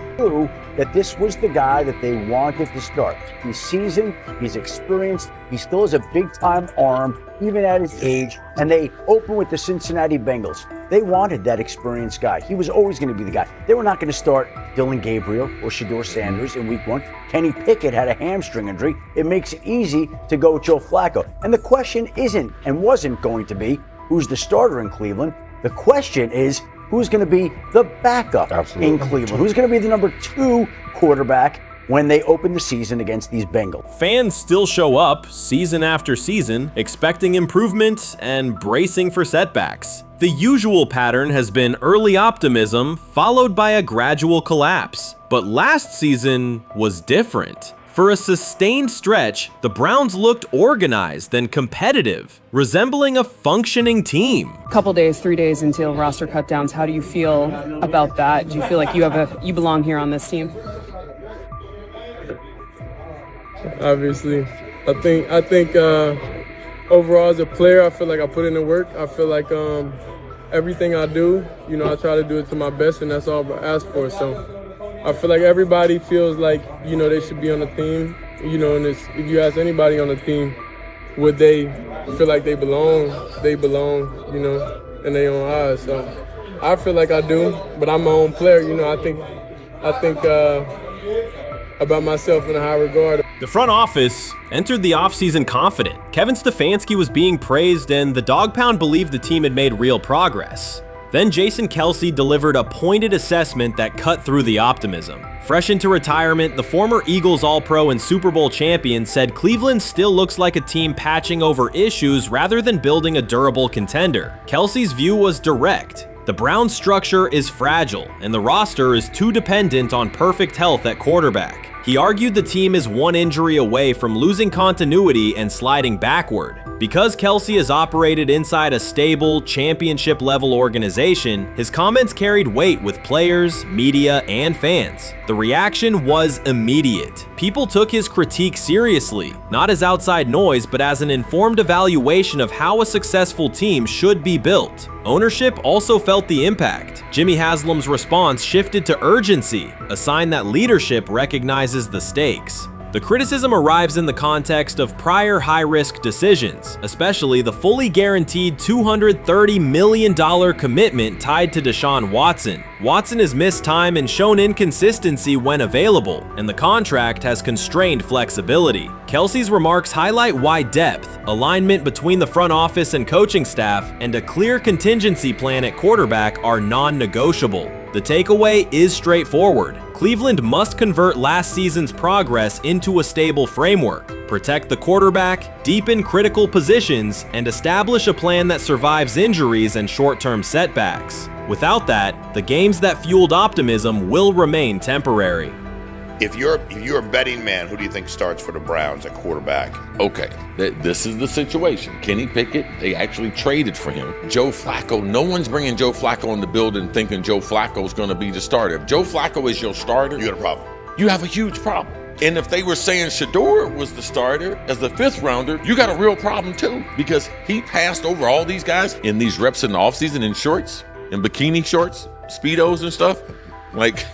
that this was the guy that they wanted to start. He's seasoned, he's experienced, he still has a big-time arm, even at his age, and they open with the Cincinnati Bengals. They wanted that experienced guy. He was always going to be the guy. They were not going to start Dillon Gabriel or Shedeur Sanders in week 1. Kenny Pickett had a hamstring injury. It makes it easy to go with Joe Flacco. And the question isn't and wasn't going to be who's the starter in Cleveland. The question is who's going to be the backup in Cleveland? Who's going to be the number 2 quarterback when they open the season against these Bengals? Fans still show up season after season, expecting improvement and bracing for setbacks. The usual pattern has been early optimism followed by a gradual collapse. But last season was different. For a sustained stretch, the Browns looked organized and competitive, resembling a functioning team. Couple days, 3 days until roster cutdowns. How do you feel about that? Do you feel like you belong here on this team? Obviously, I think overall as a player, I feel like I put in the work. I feel like everything I do, I try to do it to my best, and that's all I ask for. So I feel like everybody feels like they should be on the team. And if you ask anybody on the team, would they feel like they belong? They belong, in their own eyes. So I feel like I do, but I'm my own player. I think about myself in a high regard. The front office entered the offseason confident. Kevin Stefanski was being praised, and the Dog Pound believed the team had made real progress. Then Jason Kelce delivered a pointed assessment that cut through the optimism. Fresh into retirement, the former Eagles All-Pro and Super Bowl champion said Cleveland still looks like a team patching over issues rather than building a durable contender. Kelce's view was direct. The Browns' structure is fragile, and the roster is too dependent on perfect health at quarterback. He argued the team is one injury away from losing continuity and sliding backward. Because Kelce has operated inside a stable, championship-level organization, his comments carried weight with players, media, and fans. The reaction was immediate. People took his critique seriously, not as outside noise, but as an informed evaluation of how a successful team should be built. Ownership also felt the impact. Jimmy Haslam's response shifted to urgency, a sign that leadership recognizes the stakes. The criticism arrives in the context of prior high-risk decisions, especially the fully guaranteed $230 million commitment tied to Deshaun Watson. Watson has missed time and shown inconsistency when available, and the contract has constrained flexibility. Kelce's remarks highlight why depth, alignment between the front office and coaching staff, and a clear contingency plan at quarterback are non-negotiable. The takeaway is straightforward. Cleveland must convert last season's progress into a stable framework, protect the quarterback, deepen critical positions, and establish a plan that survives injuries and short-term setbacks. Without that, the games that fueled optimism will remain temporary. If you're a betting man, who do you think starts for the Browns at quarterback? Okay, this is the situation. Kenny Pickett, they actually traded for him. Joe Flacco, no one's bringing Joe Flacco in the building thinking Joe Flacco's going to be the starter. If Joe Flacco is your starter, you got a problem. You have a huge problem. And if they were saying Shedeur was the starter as the 5th rounder, you got a real problem too, because he passed over all these guys in these reps in the offseason in shorts, in bikini shorts, Speedos and stuff. Like,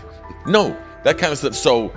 no. That kind of stuff. So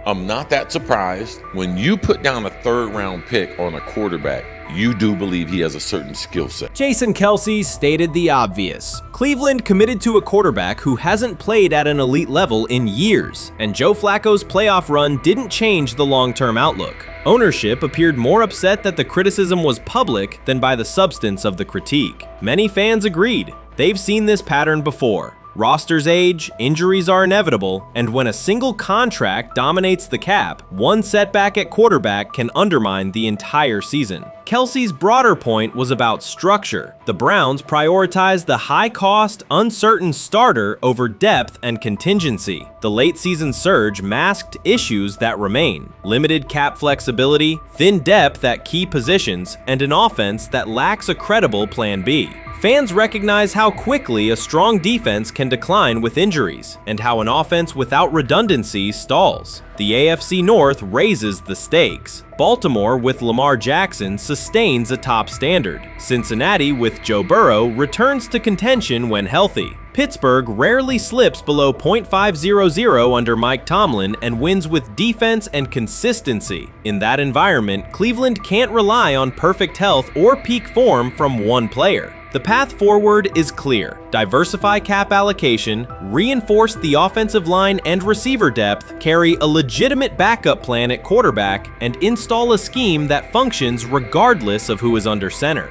I'm not that surprised. When you put down a 3rd round pick on a quarterback, you do believe he has a certain skill set. Jason Kelce stated the obvious. Cleveland committed to a quarterback who hasn't played at an elite level in years, and Joe Flacco's playoff run didn't change the long-term outlook. Ownership appeared more upset that the criticism was public than by the substance of the critique. Many fans agreed. They've seen this pattern before. Rosters age, injuries are inevitable, and when a single contract dominates the cap, one setback at quarterback can undermine the entire season. Kelce's broader point was about structure. The Browns prioritized the high-cost, uncertain starter over depth and contingency. The late-season surge masked issues that remain: limited cap flexibility, thin depth at key positions, and an offense that lacks a credible Plan B. Fans recognize how quickly a strong defense can decline with injuries, and how an offense without redundancy stalls. The AFC North raises the stakes. Baltimore with Lamar Jackson sustains a top standard. Cincinnati with Joe Burrow returns to contention when healthy. Pittsburgh rarely slips below .500 under Mike Tomlin and wins with defense and consistency. In that environment, Cleveland can't rely on perfect health or peak form from one player. The path forward is clear. Diversify cap allocation, reinforce the offensive line and receiver depth, carry a legitimate backup plan at quarterback, and install a scheme that functions regardless of who is under center.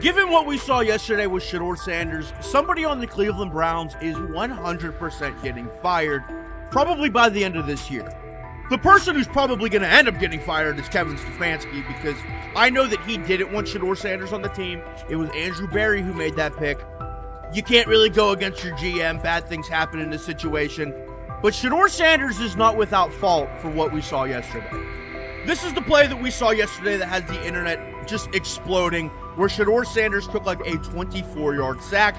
Given what we saw yesterday with Shedeur Sanders, somebody on the Cleveland Browns is 100% getting fired, probably by the end of this year. The person who's probably going to end up getting fired is Kevin Stefanski, because I know that he didn't want Shedeur Sanders on the team. It was Andrew Berry who made that pick. You can't really go against your GM. Bad things happen in this situation. But Shedeur Sanders is not without fault for what we saw yesterday. This is the play that we saw yesterday that has the internet just exploding, where Shedeur Sanders took like a 24-yard sack.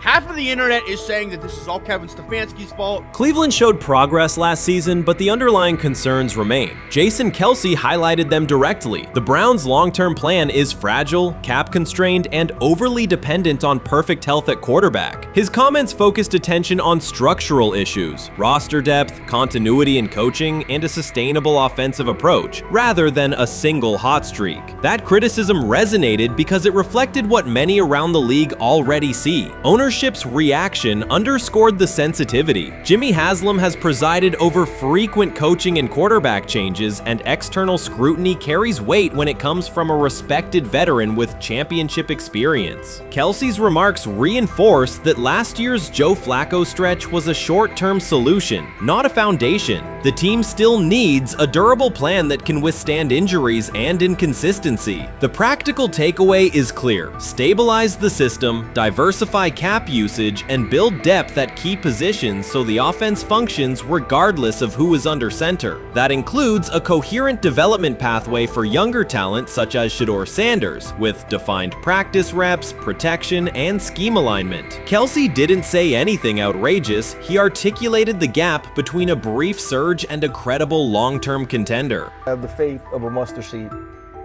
Half of the internet is saying that this is all Kevin Stefanski's fault. Cleveland showed progress last season, but the underlying concerns remain. Jason Kelce highlighted them directly. The Browns' long-term plan is fragile, cap-constrained, and overly dependent on perfect health at quarterback. His comments focused attention on structural issues, roster depth, continuity in coaching, and a sustainable offensive approach, rather than a single hot streak. That criticism resonated because it reflected what many around the league already see. Ownership's reaction underscored the sensitivity. Jimmy Haslam has presided over frequent coaching and quarterback changes, and external scrutiny carries weight when it comes from a respected veteran with championship experience. Kelce's remarks reinforce that last year's Joe Flacco stretch was a short-term solution, not a foundation. The team still needs a durable plan that can withstand injuries and inconsistency. The practical takeaway is clear: stabilize the system, diversify cap usage, and build depth at key positions so the offense functions regardless of who is under center. That includes a coherent development pathway for younger talent such as Shedeur Sanders, with defined practice reps, protection, and scheme alignment. Kelce didn't say anything outrageous. He articulated the gap between a brief surge and a credible long-term contender. I have the faith of a mustard seed.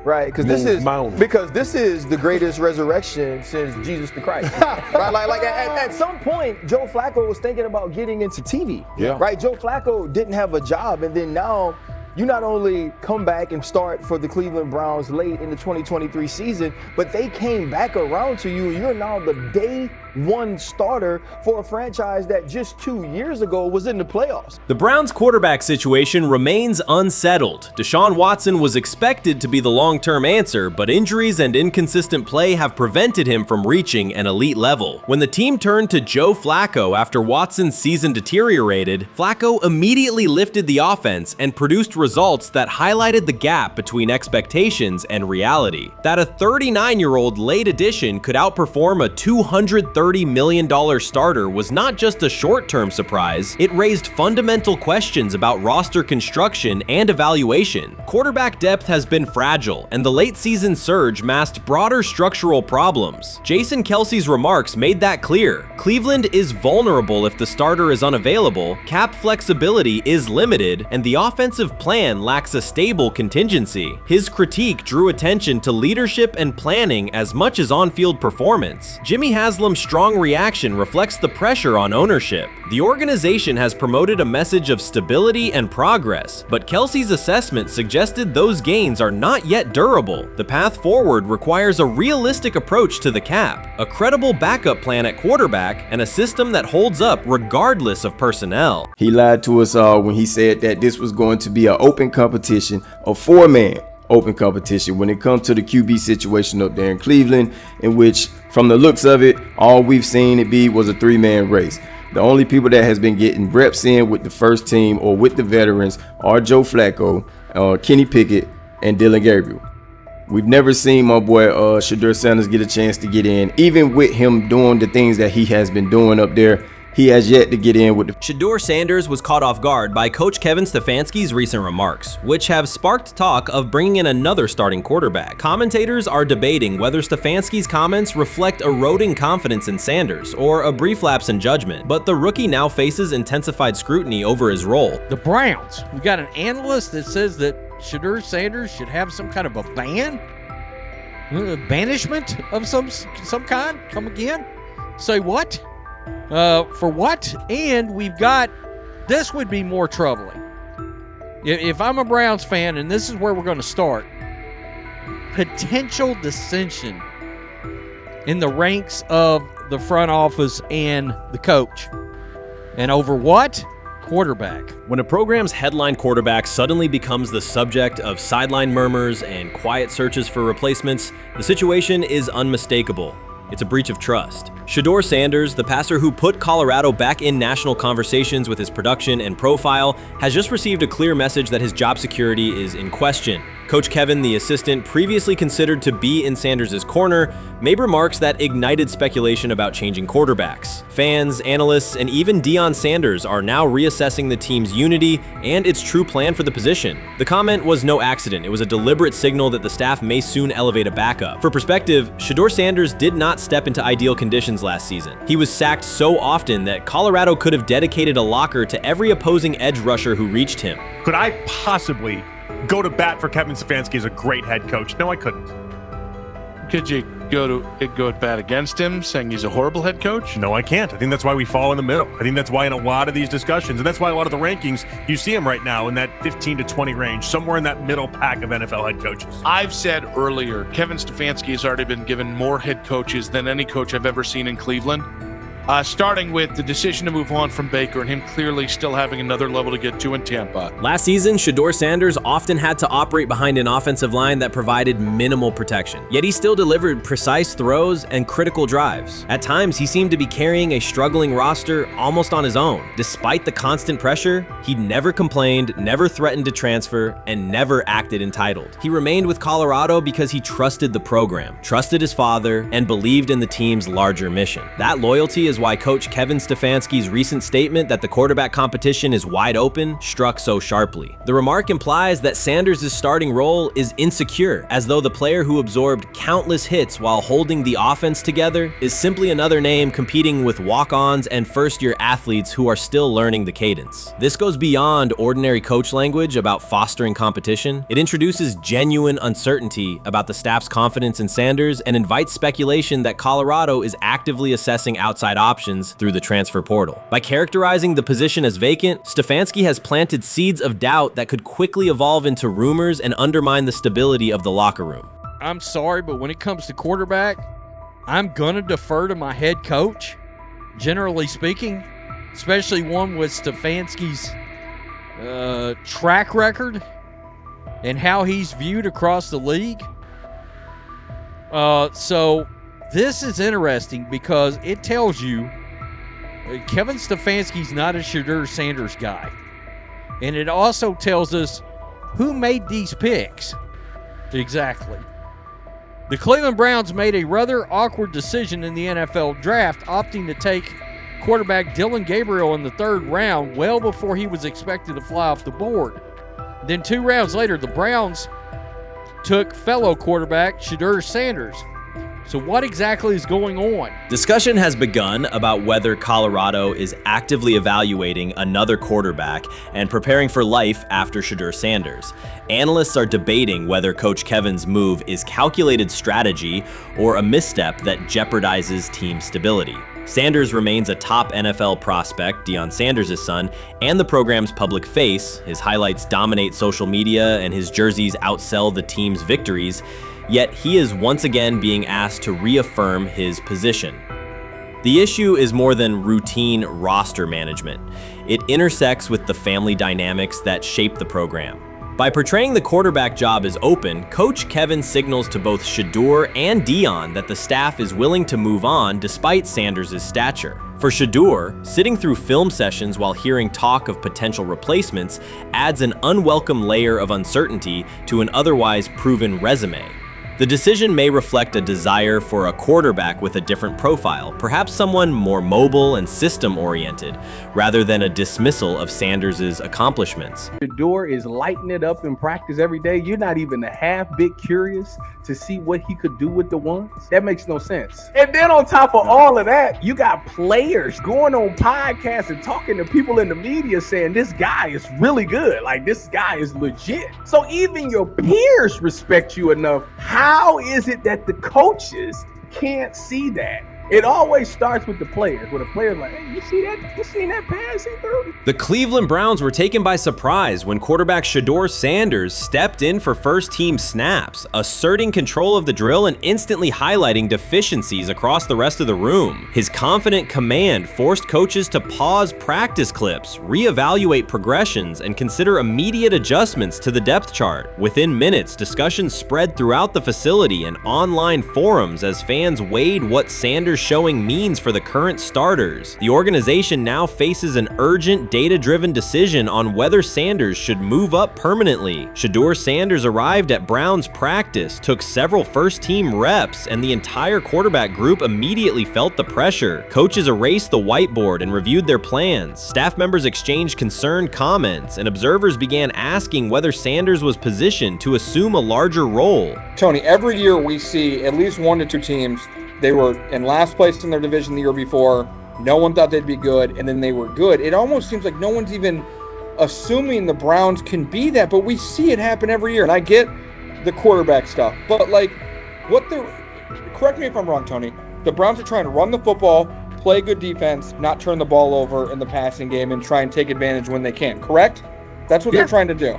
Right, because this is the greatest resurrection since Jesus the Christ. Right, like at some point, Joe Flacco was thinking about getting into TV. Yeah. Right, Joe Flacco didn't have a job, and then now you not only come back and start for the Cleveland Browns late in the 2023 season, but they came back around to you. You're now the day one starter for a franchise that just 2 years ago was in the playoffs. The Browns' quarterback situation remains unsettled. Deshaun Watson was expected to be the long-term answer, but injuries and inconsistent play have prevented him from reaching an elite level. When the team turned to Joe Flacco after Watson's season deteriorated, Flacco immediately lifted the offense and produced results that highlighted the gap between expectations and reality. That a 39-year-old late addition could outperform a $230 million starter was not just a short-term surprise, it raised fundamental questions about roster construction and evaluation. Quarterback depth has been fragile, and the late-season surge masked broader structural problems. Jason Kelce's remarks made that clear. Cleveland is vulnerable if the starter is unavailable, cap flexibility is limited, and the offensive plan lacks a stable contingency. His critique drew attention to leadership and planning as much as on-field performance. Jimmy Haslam's strong reaction reflects the pressure on ownership. The organization has promoted a message of stability and progress, but Kelce's assessment suggested those gains are not yet durable. The path forward requires a realistic approach to the cap, a credible backup plan at quarterback, and a system that holds up regardless of personnel. He lied to us all when he said that this was going to be an open competition, a four-man open competition when it comes to the QB situation up there in Cleveland, in which, from the looks of it, all we've seen it be was a three-man race. The only people that has been getting reps in with the first team or with the veterans are Joe Flacco, Kenny Pickett, and Dylan Gabriel. We've never seen my boy Shedeur Sanders get a chance to get in, even with him doing the things that he has been doing up there he has yet to get in with the Shedeur Sanders was caught off guard by Coach Kevin Stefanski's recent remarks, which have sparked talk of bringing in another starting quarterback. Commentators are debating whether Stefanski's comments reflect eroding confidence in Sanders or a brief lapse in judgment, but the rookie now faces intensified scrutiny over his role. The Browns, we got an analyst that says that Shedeur Sanders should have some kind of a ban, banishment of some kind. Come again? Say what? For what? And we've got, this would be more troubling. If I'm a Browns fan, and this is where we're going to start, potential dissension in the ranks of the front office and the coach. And over what? Quarterback. When a program's headline quarterback suddenly becomes the subject of sideline murmurs and quiet searches for replacements, the situation is unmistakable. It's a breach of trust. Shedeur Sanders, the passer who put Colorado back in national conversations with his production and profile, has just received a clear message that his job security is in question. Coach Kevin, the assistant previously considered to be in Sanders' corner, made remarks that ignited speculation about changing quarterbacks. Fans, analysts, and even Deion Sanders are now reassessing the team's unity and its true plan for the position. The comment was no accident. It was a deliberate signal that the staff may soon elevate a backup. For perspective, Shedeur Sanders did not step into ideal conditions last season. He was sacked so often that Colorado could have dedicated a locker to every opposing edge rusher who reached him. Could I possibly go to bat for Kevin Stefanski as a great head coach? No, I couldn't. Could you go to bat against him, saying he's a horrible head coach? No, I can't. I think that's why we fall in the middle. I think that's why in a lot of these discussions, and that's why a lot of the rankings, you see him right now in that 15 to 20 range, somewhere in that middle pack of NFL head coaches. I've said earlier, Kevin Stefanski has already been given more head coaches than any coach I've ever seen in Cleveland. Starting with the decision to move on from Baker and him clearly still having another level to get to in Tampa. Last season, Shedeur Sanders often had to operate behind an offensive line that provided minimal protection, yet he still delivered precise throws and critical drives. At times, he seemed to be carrying a struggling roster almost on his own. Despite the constant pressure, he never complained, never threatened to transfer, and never acted entitled. He remained with Colorado because he trusted the program, trusted his father, and believed in the team's larger mission. That loyalty is why Coach Kevin Stefanski's recent statement that the quarterback competition is wide open struck so sharply. The remark implies that Sanders' starting role is insecure, as though the player who absorbed countless hits while holding the offense together is simply another name competing with walk-ons and first-year athletes who are still learning the cadence. This goes beyond ordinary coach language about fostering competition. It introduces genuine uncertainty about the staff's confidence in Sanders and invites speculation that Colorado is actively assessing outside options through the transfer portal. By characterizing the position as vacant, Stefanski has planted seeds of doubt that could quickly evolve into rumors and undermine the stability of the locker room. I'm sorry, but when it comes to quarterback, I'm going to defer to my head coach, generally speaking, especially one with Stefanski's track record and how he's viewed across the league. So this is interesting because it tells you Kevin Stefanski's not a Shedeur Sanders guy. And it also tells us who made these picks. Exactly. The Cleveland Browns made a rather awkward decision in the NFL draft, opting to take quarterback Dillon Gabriel in the 3rd round, well before he was expected to fly off the board. Then 2 rounds later, the Browns took fellow quarterback Shedeur Sanders. So what exactly is going on? Discussion has begun about whether Colorado is actively evaluating another quarterback and preparing for life after Shedeur Sanders. Analysts are debating whether Coach Kevin's move is calculated strategy or a misstep that jeopardizes team stability. Sanders remains a top NFL prospect, Deion Sanders' son, and the program's public face. His highlights dominate social media and his jerseys outsell the team's victories. Yet he is once again being asked to reaffirm his position. The issue is more than routine roster management. It intersects with the family dynamics that shape the program. By portraying the quarterback job as open, Coach Kevin signals to both Shedeur and Deion that the staff is willing to move on despite Sanders' stature. For Shedeur, sitting through film sessions while hearing talk of potential replacements adds an unwelcome layer of uncertainty to an otherwise proven resume. The decision may reflect a desire for a quarterback with a different profile, perhaps someone more mobile and system-oriented, rather than a dismissal of Sanders' accomplishments. Shedeur is lighting it up in practice every day. You're not even a half bit curious to see what he could do with the ones. That makes no sense. And then on top of all of that, you got players going on podcasts and talking to people in the media saying this guy is really good. Like, this guy is legit. So even your peers respect you enough. How is it that the coaches can't see that? It always starts with the players, where the players like, hey, you see that? You seen that pass he threw? The Cleveland Browns were taken by surprise when quarterback Shedeur Sanders stepped in for first-team snaps, asserting control of the drill and instantly highlighting deficiencies across the rest of the room. His confident command forced coaches to pause practice clips, reevaluate progressions, and consider immediate adjustments to the depth chart. Within minutes, discussions spread throughout the facility and online forums as fans weighed what Sanders' showing means for the current starters. The organization now faces an urgent, data-driven decision on whether Sanders should move up permanently. Shedeur Sanders arrived at Browns practice, took several first-team reps, and the entire quarterback group immediately felt the pressure. Coaches erased the whiteboard and reviewed their plans. Staff members exchanged concerned comments, and observers began asking whether Sanders was positioned to assume a larger role. Tony, every year we see at least 1 to 2 teams. They were in last place in their division the year before. No one thought they'd be good, and then they were good. It almost seems like no one's even assuming the Browns can be that, but we see it happen every year. And I get the quarterback stuff, but like, correct me if I'm wrong, Tony. The Browns are trying to run the football, play good defense, not turn the ball over in the passing game, and try and take advantage when they can, correct? That's what they're trying to do.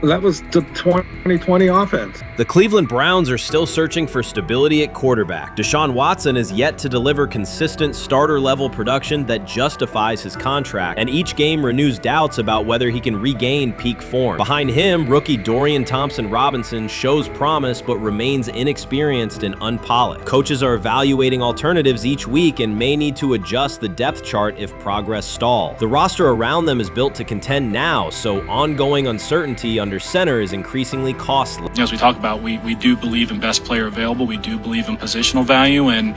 That was the 2020 offense. The Cleveland Browns are still searching for stability at quarterback. Deshaun Watson is yet to deliver consistent starter-level production that justifies his contract, and each game renews doubts about whether he can regain peak form. Behind him, rookie Dorian Thompson-Robinson shows promise but remains inexperienced and unpolished. Coaches are evaluating alternatives each week and may need to adjust the depth chart if progress stalls. The roster around them is built to contend now, so ongoing uncertainty under center is increasingly costly. As we talk about, we do believe in best player available. We do believe in positional value, and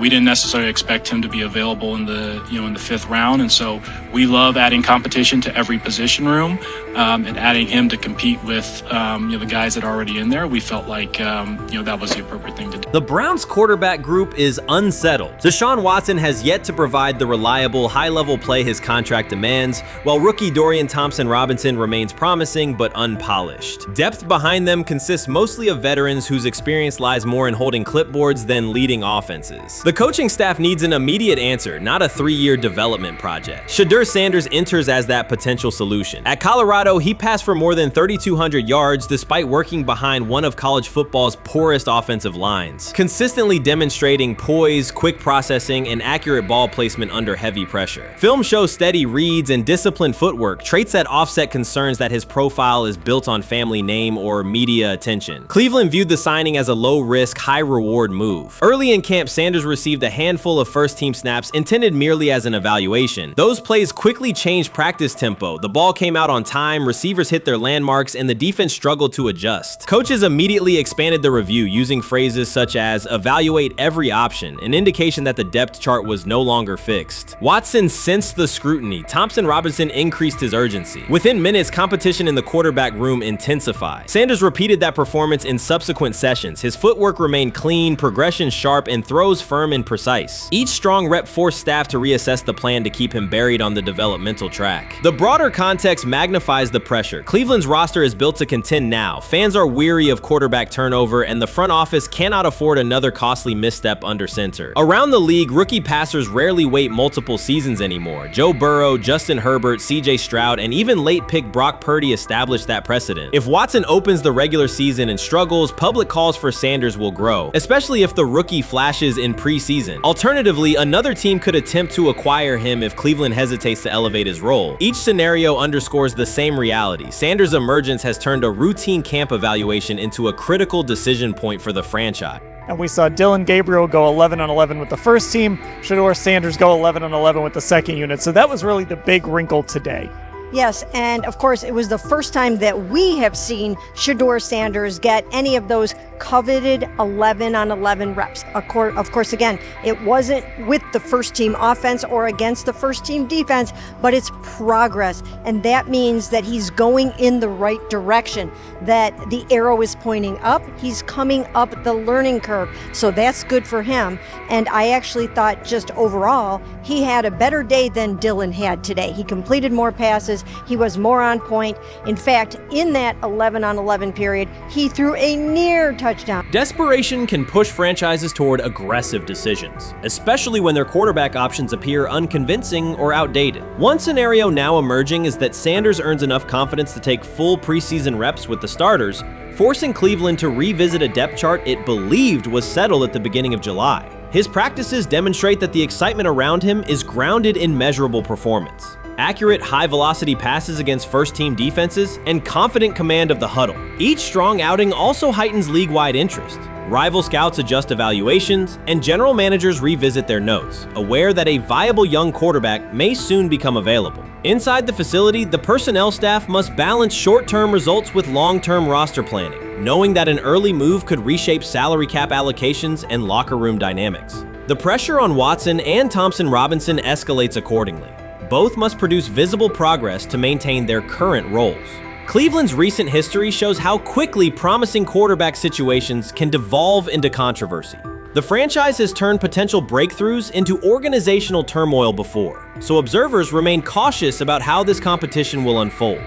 we didn't necessarily expect him to be available in the in the 5th round, and so we love adding competition to every position room and adding him to compete with the guys that are already in there. We felt like that was the appropriate thing to do. The Browns quarterback group is unsettled. Deshaun Watson has yet to provide the reliable, high-level play his contract demands, while rookie Dorian Thompson-Robinson remains promising but unpolished. Depth behind them consists mostly of veterans whose experience lies more in holding clipboards than leading offenses. The coaching staff needs an immediate answer, not a 3-year development project. Shedeur Sanders enters as that potential solution. At Colorado, he passed for more than 3,200 yards despite working behind one of college football's poorest offensive lines, consistently demonstrating poise, quick processing, and accurate ball placement under heavy pressure. Film shows steady reads and disciplined footwork, traits that offset concerns that his profile is built on family name or media attention. Cleveland viewed the signing as a low-risk, high-reward move. Early in camp, Sanders received a handful of first-team snaps intended merely as an evaluation. Those plays quickly changed practice tempo. The ball came out on time, receivers hit their landmarks, and the defense struggled to adjust. Coaches immediately expanded the review using phrases such as evaluate every option, an indication that the depth chart was no longer fixed. Watson sensed the scrutiny. Thompson-Robinson increased his urgency. Within minutes, competition in the quarterback room intensified. Sanders repeated that performance in subsequent sessions. His footwork remained clean, progression sharp, and throws firm and precise. Each strong rep forced staff to reassess the plan to keep him buried on the developmental track. The broader context magnifies the pressure. Cleveland's roster is built to contend now. Fans are weary of quarterback turnover, and the front office cannot afford another costly misstep under center. Around the league, rookie passers rarely wait multiple seasons anymore. Joe Burrow, Justin Herbert, CJ Stroud, and even late pick Brock Purdy established that precedent. If Watson opens the regular season and struggles, public calls for Sanders will grow, especially if the rookie flashes in preseason. Alternatively, another team could attempt to acquire him if Cleveland hesitates to elevate his role. Each scenario underscores the same reality. Sanders' emergence has turned a routine camp evaluation into a critical decision point for the franchise. And we saw Dillon Gabriel go 11-on-11 with the first team, Shedeur Sanders go 11-on-11 with the second unit. So that was really the big wrinkle today. Yes, and of course, it was the first time that we have seen Shedeur Sanders get any of those coveted 11-on-11 reps. Of course, again, it wasn't with the first team offense or against the first team defense, but it's progress. And that means that he's going in the right direction, that the arrow is pointing up. He's coming up the learning curve. So that's good for him. And I actually thought just overall, he had a better day than Dylan had today. He completed more passes. He was more on point. In fact, in that 11-on-11 period, he threw a near touchdown. Desperation can push franchises toward aggressive decisions, especially when their quarterback options appear unconvincing or outdated. One scenario now emerging is that Sanders earns enough confidence to take full preseason reps with the starters, forcing Cleveland to revisit a depth chart it believed was settled at the beginning of July. His practices demonstrate that the excitement around him is grounded in measurable performance. Accurate, high-velocity passes against first-team defenses, and confident command of the huddle. Each strong outing also heightens league-wide interest. Rival scouts adjust evaluations, and general managers revisit their notes, aware that a viable young quarterback may soon become available. Inside the facility, the personnel staff must balance short-term results with long-term roster planning, knowing that an early move could reshape salary cap allocations and locker room dynamics. The pressure on Watson and Thompson Robinson escalates accordingly. Both must produce visible progress to maintain their current roles. Cleveland's recent history shows how quickly promising quarterback situations can devolve into controversy. The franchise has turned potential breakthroughs into organizational turmoil before, so observers remain cautious about how this competition will unfold.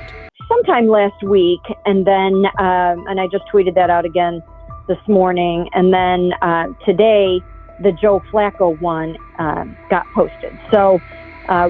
Sometime last week, and then, and I just tweeted that out again this morning, and then today, the Joe Flacco one got posted. So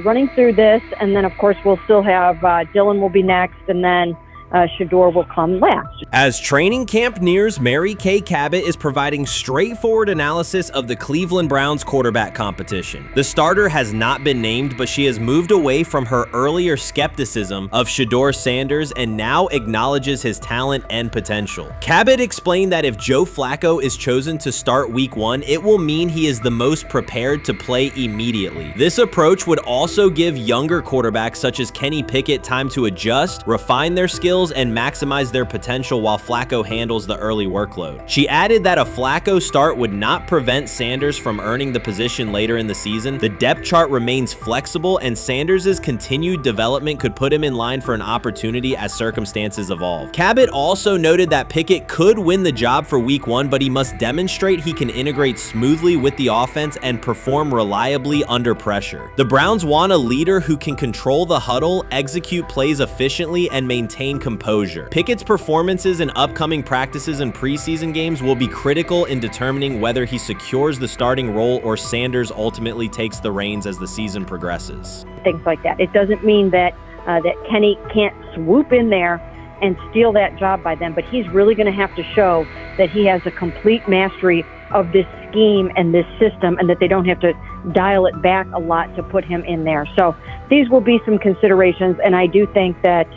running through this, and then of course we'll still have Dylan will be next, and then Shedeur will come last. As training camp nears, Mary Kay Cabot is providing straightforward analysis of the Cleveland Browns quarterback competition. The starter has not been named, but she has moved away from her earlier skepticism of Shedeur Sanders and now acknowledges his talent and potential. Cabot explained that if Joe Flacco is chosen to start week 1, it will mean he is the most prepared to play immediately. This approach would also give younger quarterbacks such as Kenny Pickett time to adjust, refine their skills, and maximize their potential while Flacco handles the early workload. She added that a Flacco start would not prevent Sanders from earning the position later in the season. The depth chart remains flexible, and Sanders' continued development could put him in line for an opportunity as circumstances evolve. Cabot also noted that Pickett could win the job for week 1, but he must demonstrate he can integrate smoothly with the offense and perform reliably under pressure. The Browns want a leader who can control the huddle, execute plays efficiently, and maintain composure. Pickett's performances in upcoming practices and preseason games will be critical in determining whether he secures the starting role or Sanders ultimately takes the reins as the season progresses. Things like that. It doesn't mean that that Kenny can't swoop in there and steal that job by them, but he's really going to have to show that he has a complete mastery of this scheme and this system, and that they don't have to dial it back a lot to put him in there. So these will be some considerations, and I do think that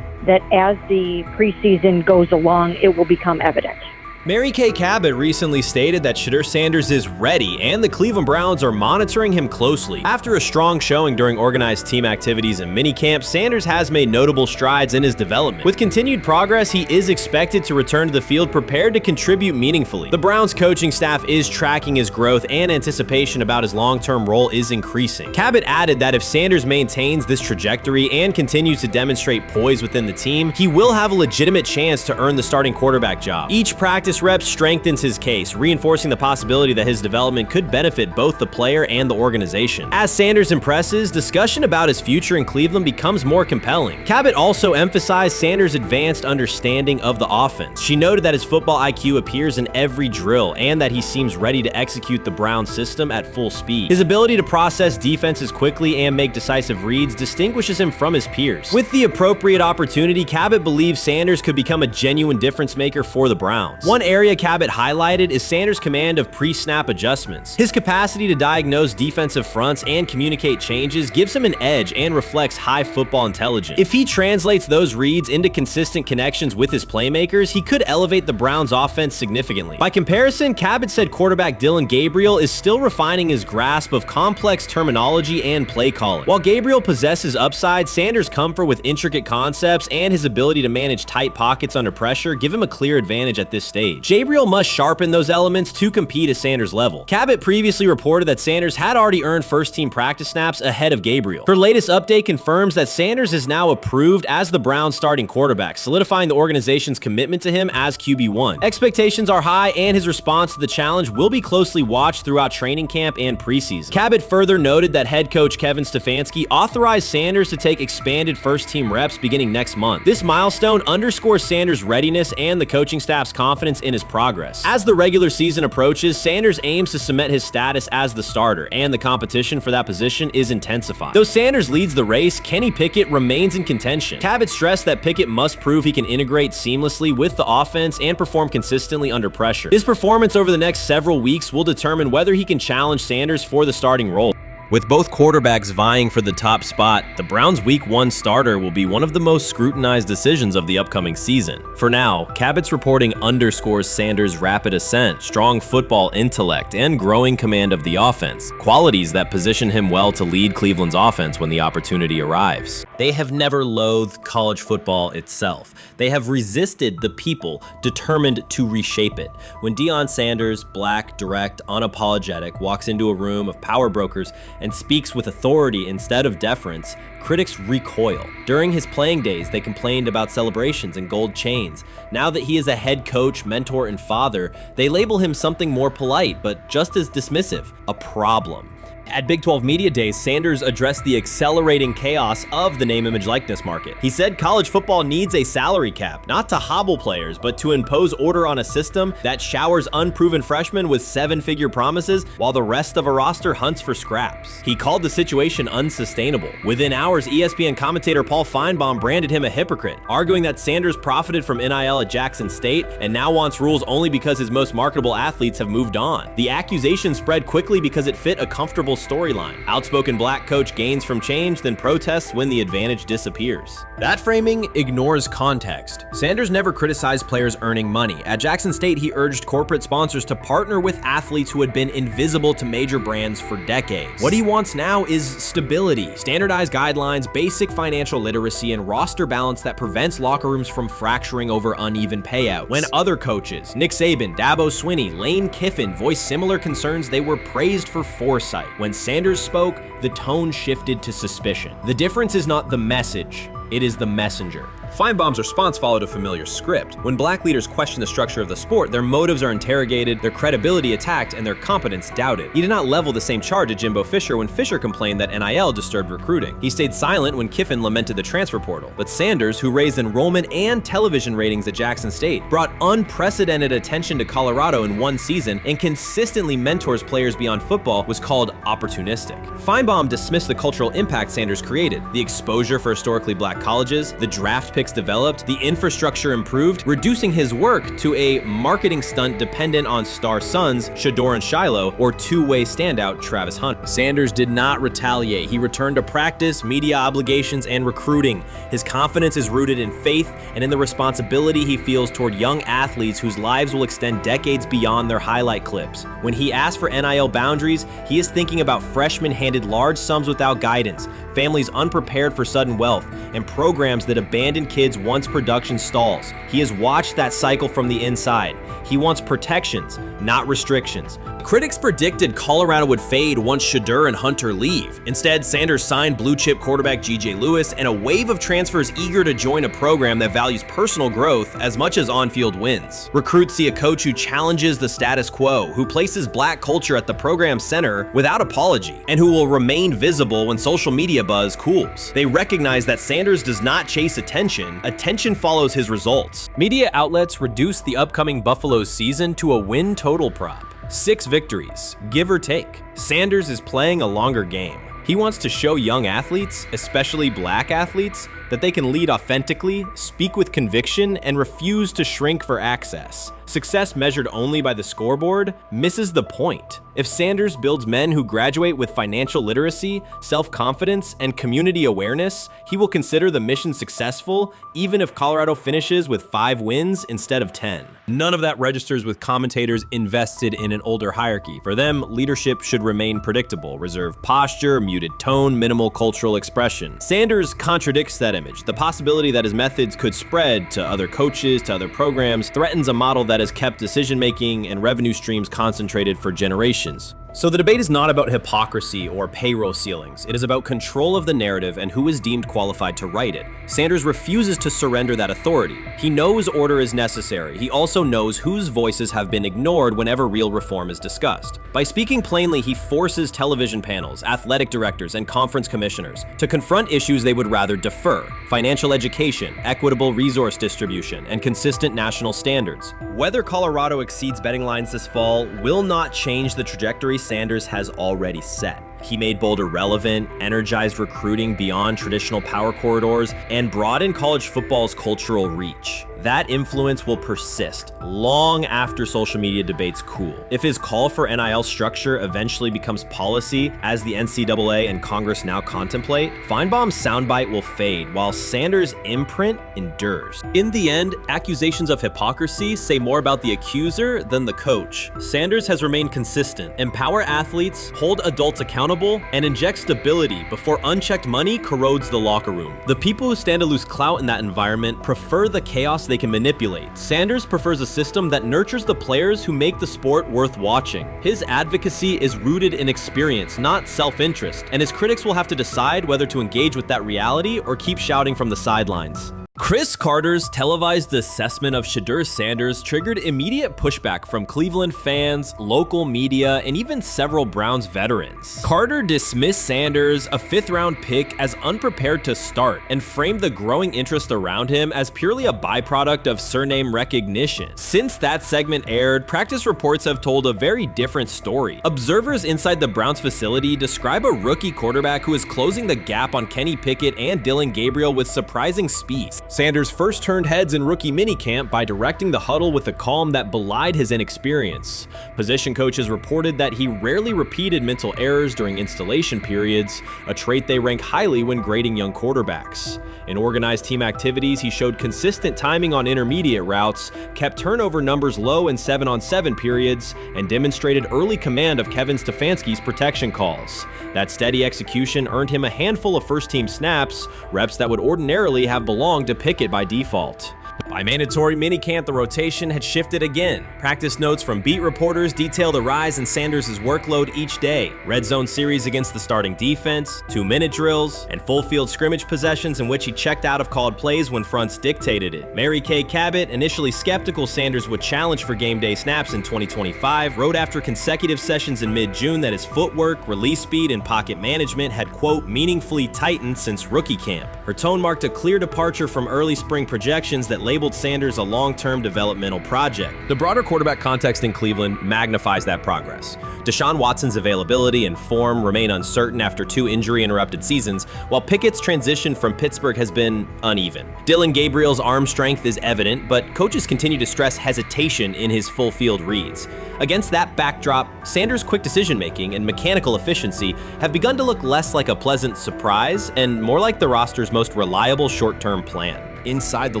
that as the preseason goes along, it will become evident. Mary Kay Cabot recently stated that Shedeur Sanders is ready, and the Cleveland Browns are monitoring him closely. After a strong showing during organized team activities and minicamp, Sanders has made notable strides in his development. With continued progress, he is expected to return to the field prepared to contribute meaningfully. The Browns coaching staff is tracking his growth, and anticipation about his long-term role is increasing. Cabot added that if Sanders maintains this trajectory and continues to demonstrate poise within the team, he will have a legitimate chance to earn the starting quarterback job. Each practice rep strengthens his case, reinforcing the possibility that his development could benefit both the player and the organization. As Sanders impresses, discussion about his future in Cleveland becomes more compelling. Cabot also emphasized Sanders' advanced understanding of the offense. She noted that his football IQ appears in every drill and that he seems ready to execute the Browns system at full speed. His ability to process defenses quickly and make decisive reads distinguishes him from his peers. With the appropriate opportunity, Cabot believes Sanders could become a genuine difference maker for the Browns. One One area Cabot highlighted is Sanders' command of pre-snap adjustments. His capacity to diagnose defensive fronts and communicate changes gives him an edge and reflects high football intelligence. If he translates those reads into consistent connections with his playmakers, he could elevate the Browns' offense significantly. By comparison, Cabot said quarterback Dillon Gabriel is still refining his grasp of complex terminology and play calling. While Gabriel possesses upside, Sanders' comfort with intricate concepts and his ability to manage tight pockets under pressure give him a clear advantage at this stage. Gabriel must sharpen those elements to compete at Sanders' level. Cabot previously reported that Sanders had already earned first-team practice snaps ahead of Gabriel. Her latest update confirms that Sanders is now approved as the Browns' starting quarterback, solidifying the organization's commitment to him as QB1. Expectations are high, and his response to the challenge will be closely watched throughout training camp and preseason. Cabot further noted that head coach Kevin Stefanski authorized Sanders to take expanded first-team reps beginning next month. This milestone underscores Sanders' readiness and the coaching staff's confidence in his progress. As the regular season approaches, Sanders aims to cement his status as the starter, and the competition for that position is intensified. Though Sanders leads the race, Kenny Pickett remains in contention. Cabot stressed that Pickett must prove he can integrate seamlessly with the offense and perform consistently under pressure. His performance over the next several weeks will determine whether he can challenge Sanders for the starting role. With both quarterbacks vying for the top spot, the Browns' Week 1 starter will be one of the most scrutinized decisions of the upcoming season. For now, Cabot's reporting underscores Sanders' rapid ascent, strong football intellect, and growing command of the offense, qualities that position him well to lead Cleveland's offense when the opportunity arrives. They have never loathed college football itself. They have resisted the people determined to reshape it. When Deion Sanders, black, direct, unapologetic, walks into a room of power brokers and speaks with authority instead of deference, critics recoil. During his playing days, they complained about celebrations and gold chains. Now that he is a head coach, mentor, and father, they label him something more polite, but just as dismissive: a problem. At Big 12 Media Days, Sanders addressed the accelerating chaos of the name, image, likeness market. He said college football needs a salary cap, not to hobble players, but to impose order on a system that showers unproven freshmen with seven-figure promises while the rest of a roster hunts for scraps. He called the situation unsustainable. Within hours, ESPN commentator Paul Feinbaum branded him a hypocrite, arguing that Sanders profited from NIL at Jackson State and now wants rules only because his most marketable athletes have moved on. The accusation spread quickly because it fit a comfortable storyline. Outspoken black coach gains from change, then protests when the advantage disappears. That framing ignores context. Sanders never criticized players earning money. At Jackson State, he urged corporate sponsors to partner with athletes who had been invisible to major brands for decades. What he wants now is stability, standardized guidelines, basic financial literacy, and roster balance that prevents locker rooms from fracturing over uneven payouts. When other coaches, Nick Saban, Dabo Swinney, Lane Kiffin, voiced similar concerns, they were praised for foresight. When Sanders spoke, the tone shifted to suspicion. The difference is not the message, it is the messenger. Feinbaum's response followed a familiar script. When black leaders question the structure of the sport, their motives are interrogated, their credibility attacked, and their competence doubted. He did not level the same charge at Jimbo Fisher when Fisher complained that NIL disturbed recruiting. He stayed silent when Kiffin lamented the transfer portal. But Sanders, who raised enrollment and television ratings at Jackson State, brought unprecedented attention to Colorado in one season and consistently mentors players beyond football, was called opportunistic. Feinbaum dismissed the cultural impact Sanders created: the exposure for historically black colleges, the draft picks developed, the infrastructure improved, reducing his work to a marketing stunt dependent on star sons Shedeur and Shiloh or two-way standout Travis Hunter. Sanders did not retaliate. He returned to practice, media obligations, and recruiting. His confidence is rooted in faith and in the responsibility he feels toward young athletes whose lives will extend decades beyond their highlight clips. When he asks for NIL boundaries, he is thinking about freshmen handed large sums without guidance, families unprepared for sudden wealth, and programs that abandon kids once production stalls. He has watched that cycle from the inside. He wants protections, not restrictions. Critics predicted Colorado would fade once Shedeur and Hunter leave. Instead, Sanders signed blue-chip quarterback G.J. Lewis and a wave of transfers eager to join a program that values personal growth as much as on-field wins. Recruits see a coach who challenges the status quo, who places black culture at the program's center without apology, and who will remain visible when social media buzz cools. They recognize that Sanders does not chase attention. Attention follows his results. Media outlets reduced the upcoming Buffalo season to a win total prop. 6 victories, give or take. Sanders is playing a longer game. He wants to show young athletes, especially black athletes, that they can lead authentically, speak with conviction, and refuse to shrink for access. Success measured only by the scoreboard misses the point. If Sanders builds men who graduate with financial literacy, self-confidence, and community awareness, he will consider the mission successful, even if Colorado finishes with 5 wins instead of 10. None of that registers with commentators invested in an older hierarchy. For them, leadership should remain predictable, reserved posture, muted tone, minimal cultural expression. Sanders contradicts that image. The possibility that his methods could spread to other coaches, to other programs, threatens a model that has kept decision-making and revenue streams concentrated for generations. So the debate is not about hypocrisy or payroll ceilings. It is about control of the narrative and who is deemed qualified to write it. Sanders refuses to surrender that authority. He knows order is necessary. He also knows whose voices have been ignored whenever real reform is discussed. By speaking plainly, he forces television panels, athletic directors, and conference commissioners to confront issues they would rather defer: financial education, equitable resource distribution, and consistent national standards. Whether Colorado exceeds betting lines this fall will not change the trajectory Sanders has already set. He made Boulder relevant, energized recruiting beyond traditional power corridors, and broadened college football's cultural reach. That influence will persist long after social media debates cool. If his call for NIL structure eventually becomes policy, as the NCAA and Congress now contemplate, Feinbaum's soundbite will fade while Sanders' imprint endures. In the end, accusations of hypocrisy say more about the accuser than the coach. Sanders has remained consistent: empower athletes, hold adults accountable, and inject stability before unchecked money corrodes the locker room. The people who stand to lose clout in that environment prefer the chaos they can manipulate. Sanders prefers a system that nurtures the players who make the sport worth watching. His advocacy is rooted in experience, not self-interest, and his critics will have to decide whether to engage with that reality or keep shouting from the sidelines. Chris Carter's televised assessment of Shedeur Sanders triggered immediate pushback from Cleveland fans, local media, and even several Browns veterans. Carter dismissed Sanders, a 5th-round pick, as unprepared to start and framed the growing interest around him as purely a byproduct of surname recognition. Since that segment aired, practice reports have told a very different story. Observers inside the Browns facility describe a rookie quarterback who is closing the gap on Kenny Pickett and Dillon Gabriel with surprising speed. Sanders first turned heads in rookie minicamp by directing the huddle with a calm that belied his inexperience. Position coaches reported that he rarely repeated mental errors during installation periods, a trait they rank highly when grading young quarterbacks. In organized team activities, he showed consistent timing on intermediate routes, kept turnover numbers low in 7-on-7 periods, and demonstrated early command of Kevin Stefanski's protection calls. That steady execution earned him a handful of first-team snaps, reps that would ordinarily have belonged to Pickett by default. By mandatory minicamp, the rotation had shifted again. Practice notes from beat reporters detail the rise in Sanders' workload each day. Red zone series against the starting defense, 2-minute drills, and full field scrimmage possessions in which he checked out of called plays when fronts dictated it. Mary Kay Cabot, initially skeptical Sanders would challenge for game day snaps in 2025, wrote after consecutive sessions in mid-June that his footwork, release speed, and pocket management had, quote, meaningfully tightened since rookie camp. Her tone marked a clear departure from early spring projections that labeled Sanders a long-term developmental project. The broader quarterback context in Cleveland magnifies that progress. Deshaun Watson's availability and form remain uncertain after 2 injury-interrupted seasons, while Pickett's transition from Pittsburgh has been uneven. Dillon Gabriel's arm strength is evident, but coaches continue to stress hesitation in his full-field reads. Against that backdrop, Sanders' quick decision-making and mechanical efficiency have begun to look less like a pleasant surprise and more like the roster's most reliable short-term plan. Inside the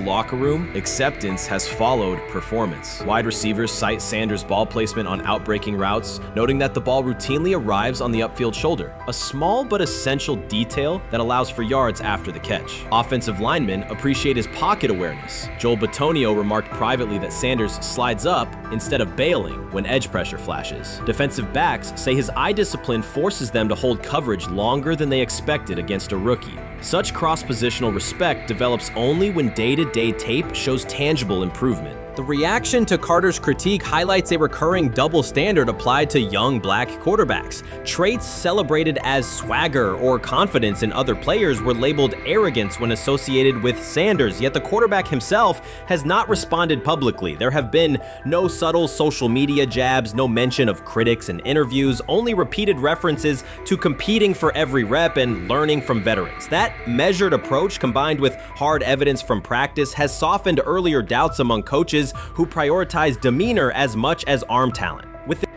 locker room, acceptance has followed performance. Wide receivers cite Sanders' ball placement on outbreaking routes, noting that the ball routinely arrives on the upfield shoulder, a small but essential detail that allows for yards after the catch. Offensive linemen appreciate his pocket awareness. Joel Bitonio remarked privately that Sanders slides up instead of bailing when edge pressure flashes. Defensive backs say his eye discipline forces them to hold coverage longer than they expected against a rookie. Such cross-positional respect develops only when day-to-day tape shows tangible improvement. The reaction to Carter's critique highlights a recurring double standard applied to young black quarterbacks. Traits celebrated as swagger or confidence in other players were labeled arrogance when associated with Sanders, yet the quarterback himself has not responded publicly. There have been no subtle social media jabs, no mention of critics in interviews, only repeated references to competing for every rep and learning from veterans. That measured approach, combined with hard evidence from practice, has softened earlier doubts among coaches who prioritize demeanor as much as arm talent.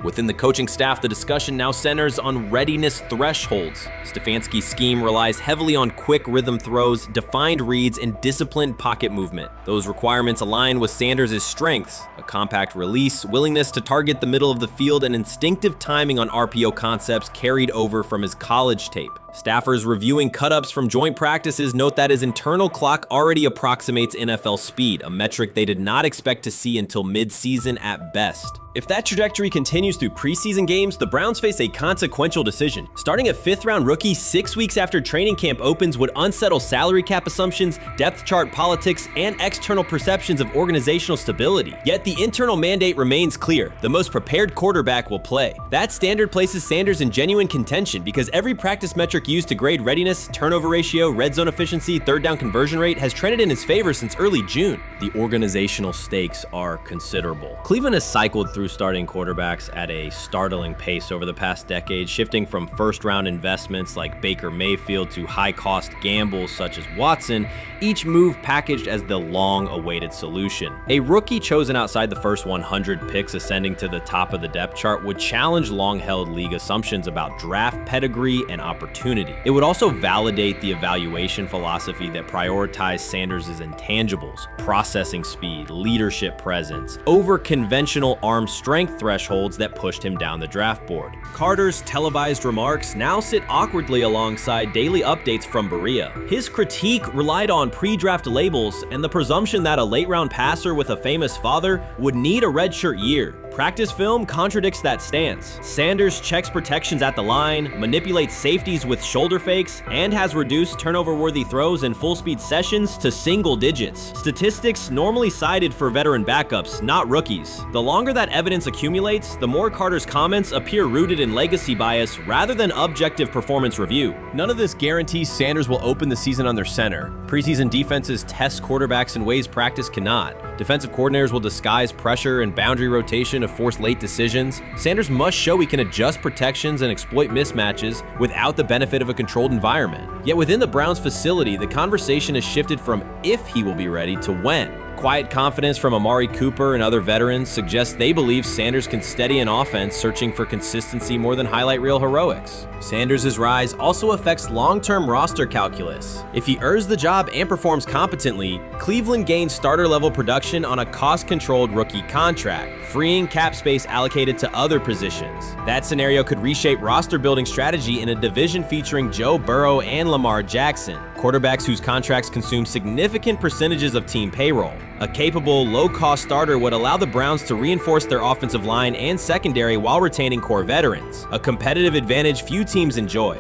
Within the coaching staff, the discussion now centers on readiness thresholds. Stefanski's scheme relies heavily on quick rhythm throws, defined reads, and disciplined pocket movement. Those requirements align with Sanders' strengths: a compact release, willingness to target the middle of the field, and instinctive timing on RPO concepts carried over from his college tape. Staffers reviewing cut-ups from joint practices note that his internal clock already approximates NFL speed, a metric they did not expect to see until mid-season at best. If that trajectory continues through preseason games, the Browns face a consequential decision. Starting a fifth-round rookie 6 weeks after training camp opens would unsettle salary cap assumptions, depth chart politics, and external perceptions of organizational stability. Yet the internal mandate remains clear: the most prepared quarterback will play. That standard places Sanders in genuine contention because every practice metric used to grade readiness, turnover ratio, red zone efficiency, third down conversion rate, has trended in his favor since early June. The organizational stakes are considerable. Cleveland has cycled through starting quarterbacks at a startling pace over the past decade, shifting from first-round investments like Baker Mayfield to high-cost gambles such as Watson, each move packaged as the long-awaited solution. A rookie chosen outside the first 100 picks ascending to the top of the depth chart would challenge long-held league assumptions about draft pedigree and opportunity. It would also validate the evaluation philosophy that prioritized Sanders' intangibles: processing speed, leadership presence, over conventional arm strength thresholds that pushed him down the draft board. Carter's televised remarks now sit awkwardly alongside daily updates from Berea. His critique relied on pre-draft labels and the presumption that a late-round passer with a famous father would need a redshirt year. Practice film contradicts that stance. Sanders checks protections at the line, manipulates safeties with shoulder fakes, and has reduced turnover-worthy throws in full-speed sessions to single digits. Statistics normally cited for veteran backups, not rookies. The longer that evidence accumulates, the more Carter's comments appear rooted in legacy bias rather than objective performance review. None of this guarantees Sanders will open the season under center. Preseason defenses test quarterbacks in ways practice cannot. Defensive coordinators will disguise pressure and boundary rotation to force late decisions. Sanders must show he can adjust protections and exploit mismatches without the benefit of a controlled environment. Yet within the Browns facility, the conversation has shifted from if he will be ready to when. Quiet confidence from Amari Cooper and other veterans suggests they believe Sanders can steady an offense searching for consistency more than highlight reel heroics. Sanders' rise also affects long-term roster calculus. If he earns the job and performs competently, Cleveland gains starter-level production on a cost-controlled rookie contract, freeing cap space allocated to other positions. That scenario could reshape roster-building strategy in a division featuring Joe Burrow and Lamar Jackson, quarterbacks whose contracts consume significant percentages of team payroll. A capable, low-cost starter would allow the Browns to reinforce their offensive line and secondary while retaining core veterans, a competitive advantage few teams enjoy.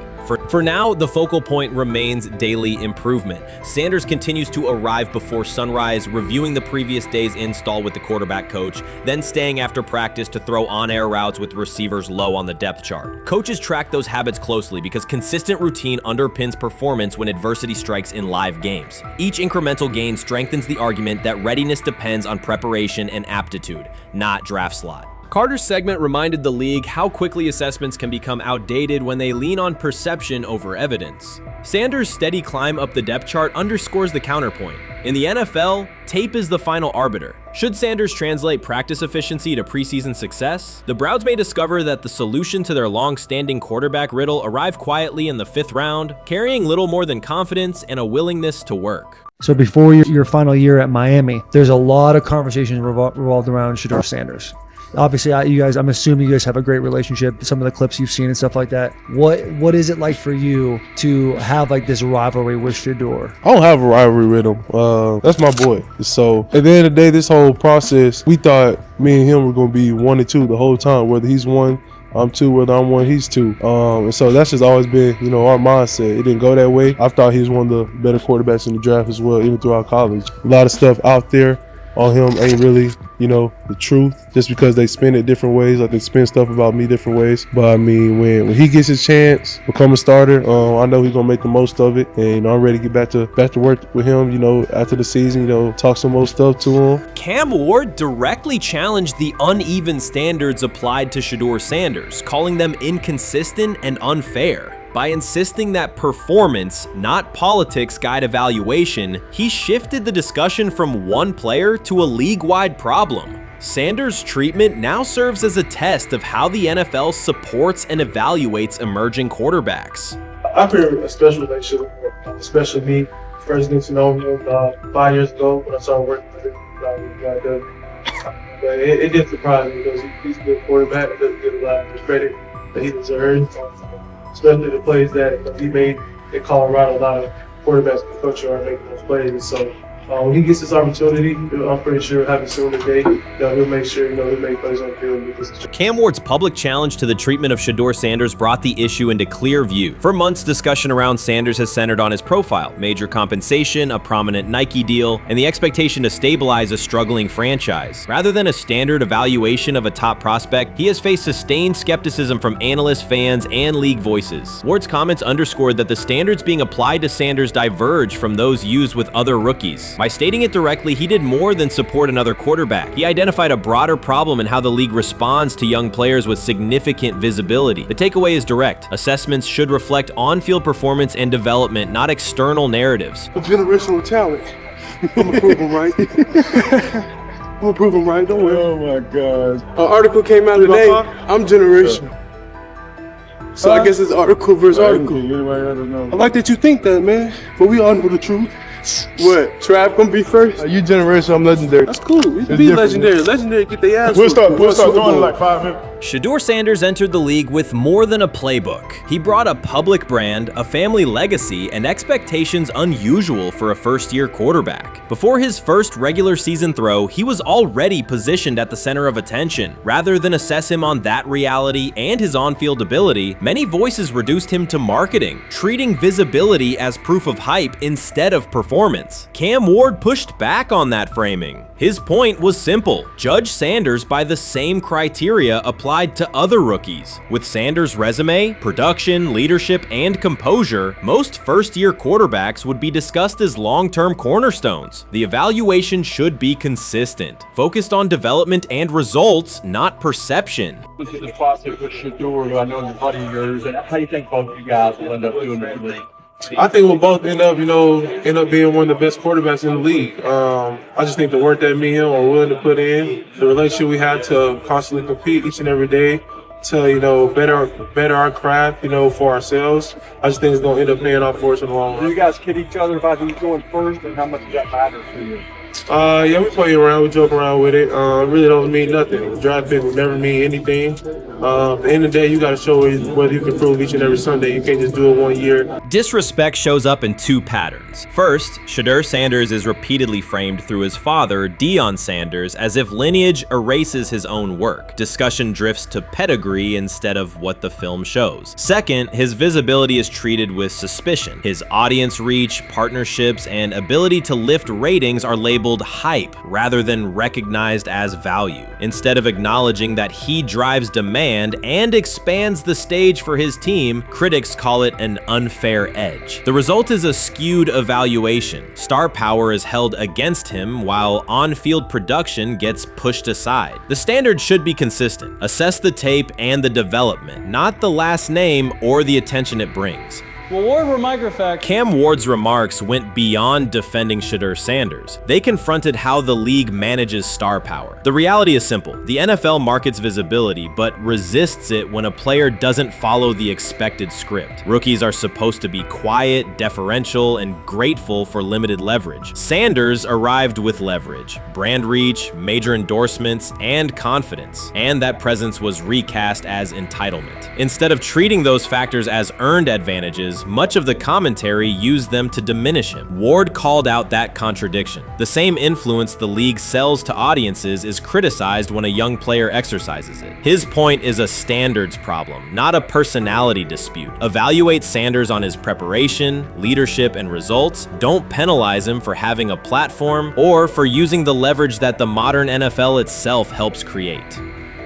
For now, the focal point remains daily improvement. Sanders continues to arrive before sunrise, reviewing the previous day's install with the quarterback coach, then staying after practice to throw on-air routes with receivers low on the depth chart. Coaches track those habits closely because consistent routine underpins performance when adversity strikes in live games. Each incremental gain strengthens the argument that readiness depends on preparation and aptitude, not draft slot. Carter's segment reminded the league how quickly assessments can become outdated when they lean on perception over evidence. Sanders' steady climb up the depth chart underscores the counterpoint. In the NFL, tape is the final arbiter. Should Sanders translate practice efficiency to preseason success, the Browns may discover that the solution to their long-standing quarterback riddle arrived quietly in the 5th round, carrying little more than confidence and a willingness to work. So before your final year at Miami, there's a lot of conversations revolved around Shedeur Sanders. Obviously, I'm assuming you guys have a great relationship. Some of the clips you've seen and stuff like that. What is it like for you to have like this rivalry with Shedeur? I don't have a rivalry with him. That's my boy. So at the end of the day, this whole process, we thought me and him were going to be 1 and 2 the whole time. Whether he's 1, I'm 2, whether I'm 1, he's 2. And so that's just always been, our mindset. It didn't go that way. I thought he was one of the better quarterbacks in the draft as well, even throughout college. A lot of stuff out there on him ain't really, the truth, just because they spin it different ways, like they spin stuff about me different ways. But I mean, when he gets his chance, become a starter, I know he's gonna make the most of it, and I'm ready to get back to work with him. After the season, talk some more stuff to him. Cam Ward directly challenged the uneven standards applied to Shedeur Sanders, calling them inconsistent and unfair. By insisting that performance, not politics, guide evaluation, he shifted the discussion from one player to a league-wide problem. Sanders' treatment now serves as a test of how the NFL supports and evaluates emerging quarterbacks. I feel a special relationship with him, especially me. First getting to know him 5 years ago when I started working with him. But it did surprise me because he's a good quarterback. He doesn't get a lot of credit that he deserves. Especially the plays that he made in Colorado. A lot of quarterbacks in the country are making those plays. And so when he gets this opportunity, I'm pretty sure having soon today that he'll make sure he'll make plays on the field. Cam Ward's public challenge to the treatment of Shedeur Sanders brought the issue into clear view. For months, discussion around Sanders has centered on his profile, major compensation, a prominent Nike deal, and the expectation to stabilize a struggling franchise. Rather than a standard evaluation of a top prospect, he has faced sustained skepticism from analysts, fans, and league voices. Ward's comments underscored that the standards being applied to Sanders diverge from those used with other rookies. By stating it directly, he did more than support another quarterback. He identified a broader problem in how the league responds to young players with significant visibility. The takeaway is direct. Assessments should reflect on-field performance and development, not external narratives. A generational talent. I'm gonna prove him right. I'm gonna prove him right. Don't worry. Oh my God. An article came out today. I'm generational. So I guess it's article versus article. I like that you think that, man. But we all know the truth. What? Trav gonna be first? You generational, I'm legendary. That's cool. We can be legendary. Legendary get their ass. We'll start doing in like 5 minutes. Shedeur Sanders entered the league with more than a playbook. He brought a public brand, a family legacy, and expectations unusual for a first-year quarterback. Before his first regular season throw, he was already positioned at the center of attention. Rather than assess him on that reality and his on-field ability, many voices reduced him to marketing, treating visibility as proof of hype instead of performance. Cam Ward pushed back on that framing. His point was simple: judge Sanders by the same criteria applied to other rookies. With Sanders' resume, production, leadership, and composure, most first-year quarterbacks would be discussed as long-term cornerstones. The evaluation should be consistent, focused on development and results, not perception. Look at the process with Shedeur, who I know is a buddy of yours, and how do you think both of you guys will end up doing in the league? I think we'll both end up being one of the best quarterbacks in the league. I just think the work that me and him are willing to put in, the relationship we have to constantly compete each and every day, to better our craft, for ourselves. I just think it's gonna end up paying off for us in the long run. Do you guys kid each other about who's going first and how much that matters to you? Yeah, we play around, we joke around with it. It really don't mean nothing. The draft pick will never mean anything. At the end of the day, you got to show whether you can prove each and every Sunday. You can't just do it 1 year. Disrespect shows up in two patterns. First, Shedeur Sanders is repeatedly framed through his father, Deion Sanders, as if lineage erases his own work. Discussion drifts to pedigree instead of what the film shows. Second, his visibility is treated with suspicion. His audience reach, partnerships, and ability to lift ratings are labeled hype rather than recognized as value. Instead of acknowledging that he drives demand and expands the stage for his team, critics call it an unfair edge. The result is a skewed evaluation. Star power is held against him while on-field production gets pushed aside. The standard should be consistent. Assess the tape and the development, not the last name or the attention it brings. Well, Ward were microfact. Cam Ward's remarks went beyond defending Shedeur Sanders. They confronted how the league manages star power. The reality is simple. The NFL markets visibility, but resists it when a player doesn't follow the expected script. Rookies are supposed to be quiet, deferential, and grateful for limited leverage. Sanders arrived with leverage, brand reach, major endorsements, and confidence, and that presence was recast as entitlement. Instead of treating those factors as earned advantages, Sanders, much of the commentary used them to diminish him. Ward called out that contradiction. The same influence the league sells to audiences is criticized when a young player exercises it. His point is a standards problem, not a personality dispute. Evaluate Sanders on his preparation, leadership, and results. Don't penalize him for having a platform or for using the leverage that the modern NFL itself helps create.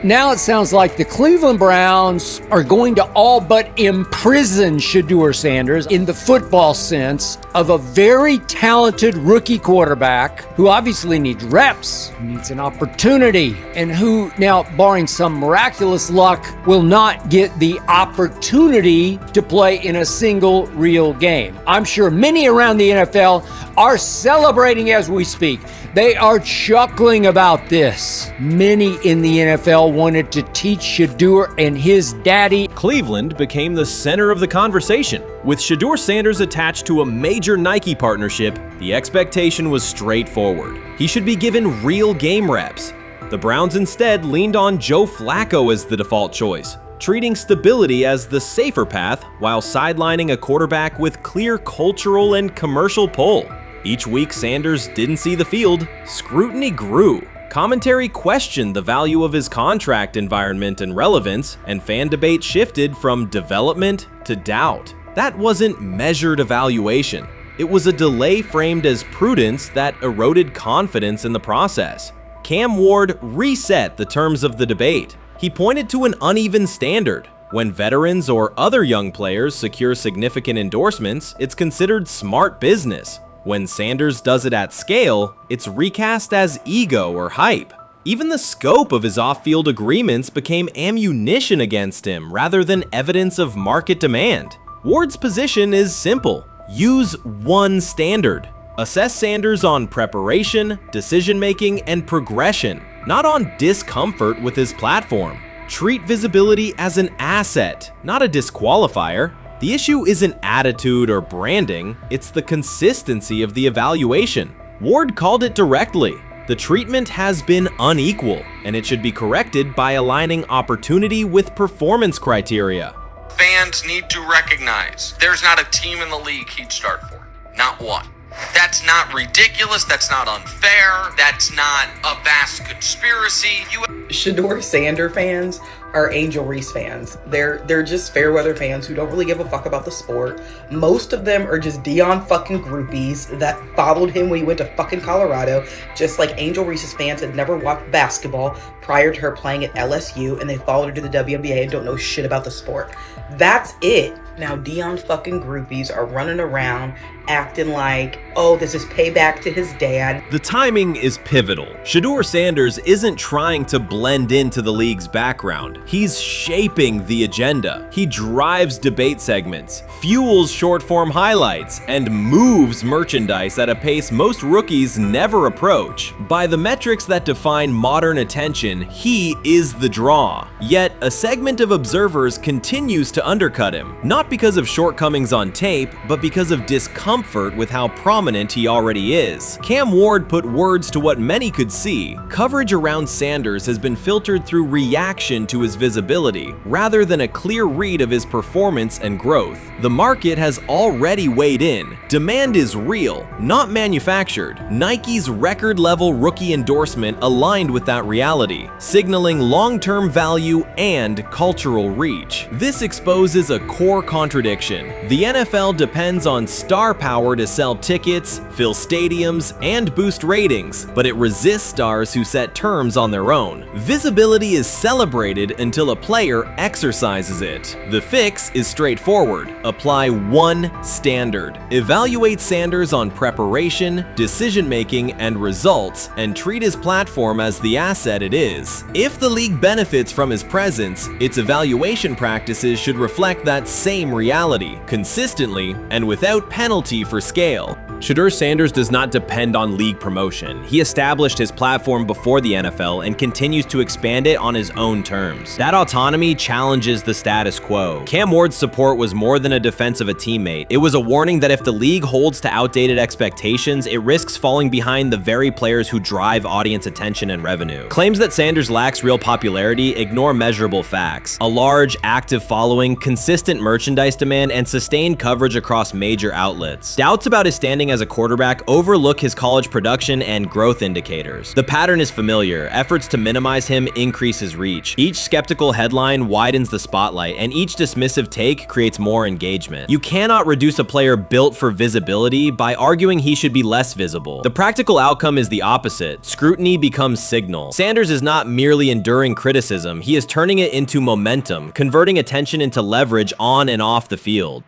Now it sounds like the Cleveland Browns are going to all but imprison Shedeur Sanders in the football sense of a very talented rookie quarterback who obviously needs reps, needs an opportunity, and who now, barring some miraculous luck, will not get the opportunity to play in a single real game. I'm sure many around the NFL are celebrating as we speak. They are chuckling about this. Many in the NFL wanted to teach Shedeur and his daddy. Cleveland became the center of the conversation. With Shedeur Sanders attached to a major Nike partnership, the expectation was straightforward. He should be given real game reps. The Browns instead leaned on Joe Flacco as the default choice, treating stability as the safer path while sidelining a quarterback with clear cultural and commercial pull. Each week Sanders didn't see the field, scrutiny grew. Commentary questioned the value of his contract environment and relevance, and fan debate shifted from development to doubt. That wasn't measured evaluation. It was a delay framed as prudence that eroded confidence in the process. Cam Ward reset the terms of the debate. He pointed to an uneven standard. When veterans or other young players secure significant endorsements, it's considered smart business. When Sanders does it at scale, it's recast as ego or hype. Even the scope of his off-field agreements became ammunition against him rather than evidence of market demand. Ward's position is simple. Use one standard. Assess Sanders on preparation, decision-making, and progression, not on discomfort with his platform. Treat visibility as an asset, not a disqualifier. The issue isn't attitude or branding, it's the consistency of the evaluation. Ward called it directly. The treatment has been unequal, and it should be corrected by aligning opportunity with performance criteria. Fans need to recognize there's not a team in the league he'd start for. Not one. That's not ridiculous, that's not unfair, that's not a vast conspiracy. Shedeur Sanders fans are Angel Reese fans. They're just fair weather fans who don't really give a fuck about the sport. Most of them are just Dion fucking groupies that followed him when he went to fucking Colorado, just like Angel Reese's fans had never watched basketball prior to her playing at LSU, and they followed her to the WNBA and don't know shit about the sport. That's it. Now Dion fucking groupies are running around acting like, oh, this is payback to his dad. The timing is pivotal. Shedeur Sanders isn't trying to blend into the league's background. He's shaping the agenda. He drives debate segments, fuels short-form highlights, and moves merchandise at a pace most rookies never approach. By the metrics that define modern attention, he is the draw. Yet, a segment of observers continues to undercut him, not because of shortcomings on tape, but because of discomfort with how prominent he already is. Cam Ward put words to what many could see. Coverage around Sanders has been filtered through reaction to his visibility, rather than a clear read of his performance and growth. The market has already weighed in. Demand is real, not manufactured. Nike's record-level rookie endorsement aligned with that reality, signaling long-term value and cultural reach. This exposes a core contradiction. The NFL depends on star power to sell tickets, fill stadiums, and boost ratings, but it resists stars who set terms on their own. Visibility is celebrated until a player exercises it. The fix is straightforward. Apply one standard. Evaluate Sanders on preparation, decision-making, and results, and treat his platform as the asset it is. If the league benefits from his presence, its evaluation practices should reflect that same reality, consistently and without penalty for scale. Shedeur Sanders does not depend on league promotion. He established his platform before the NFL and continues to expand it on his own terms. That autonomy challenges the status quo. Cam Ward's support was more than a defense of a teammate. It was a warning that if the league holds to outdated expectations, it risks falling behind the very players who drive audience attention and revenue. Claims that Sanders lacks real popularity ignore measurable facts. A large, active following, consistent merchandise demand, and sustained coverage across major outlets. Doubts about his standing as a quarterback overlook his college production and growth indicators. The pattern is familiar. Efforts to minimize him increase his reach. Each skeptical headline widens the spotlight, and each dismissive take creates more engagement. You cannot reduce a player built for visibility by arguing he should be less visible. The practical outcome is the opposite. Scrutiny becomes signal. Sanders is not merely enduring criticism, he is turning it into momentum, converting attention into leverage on and off the field.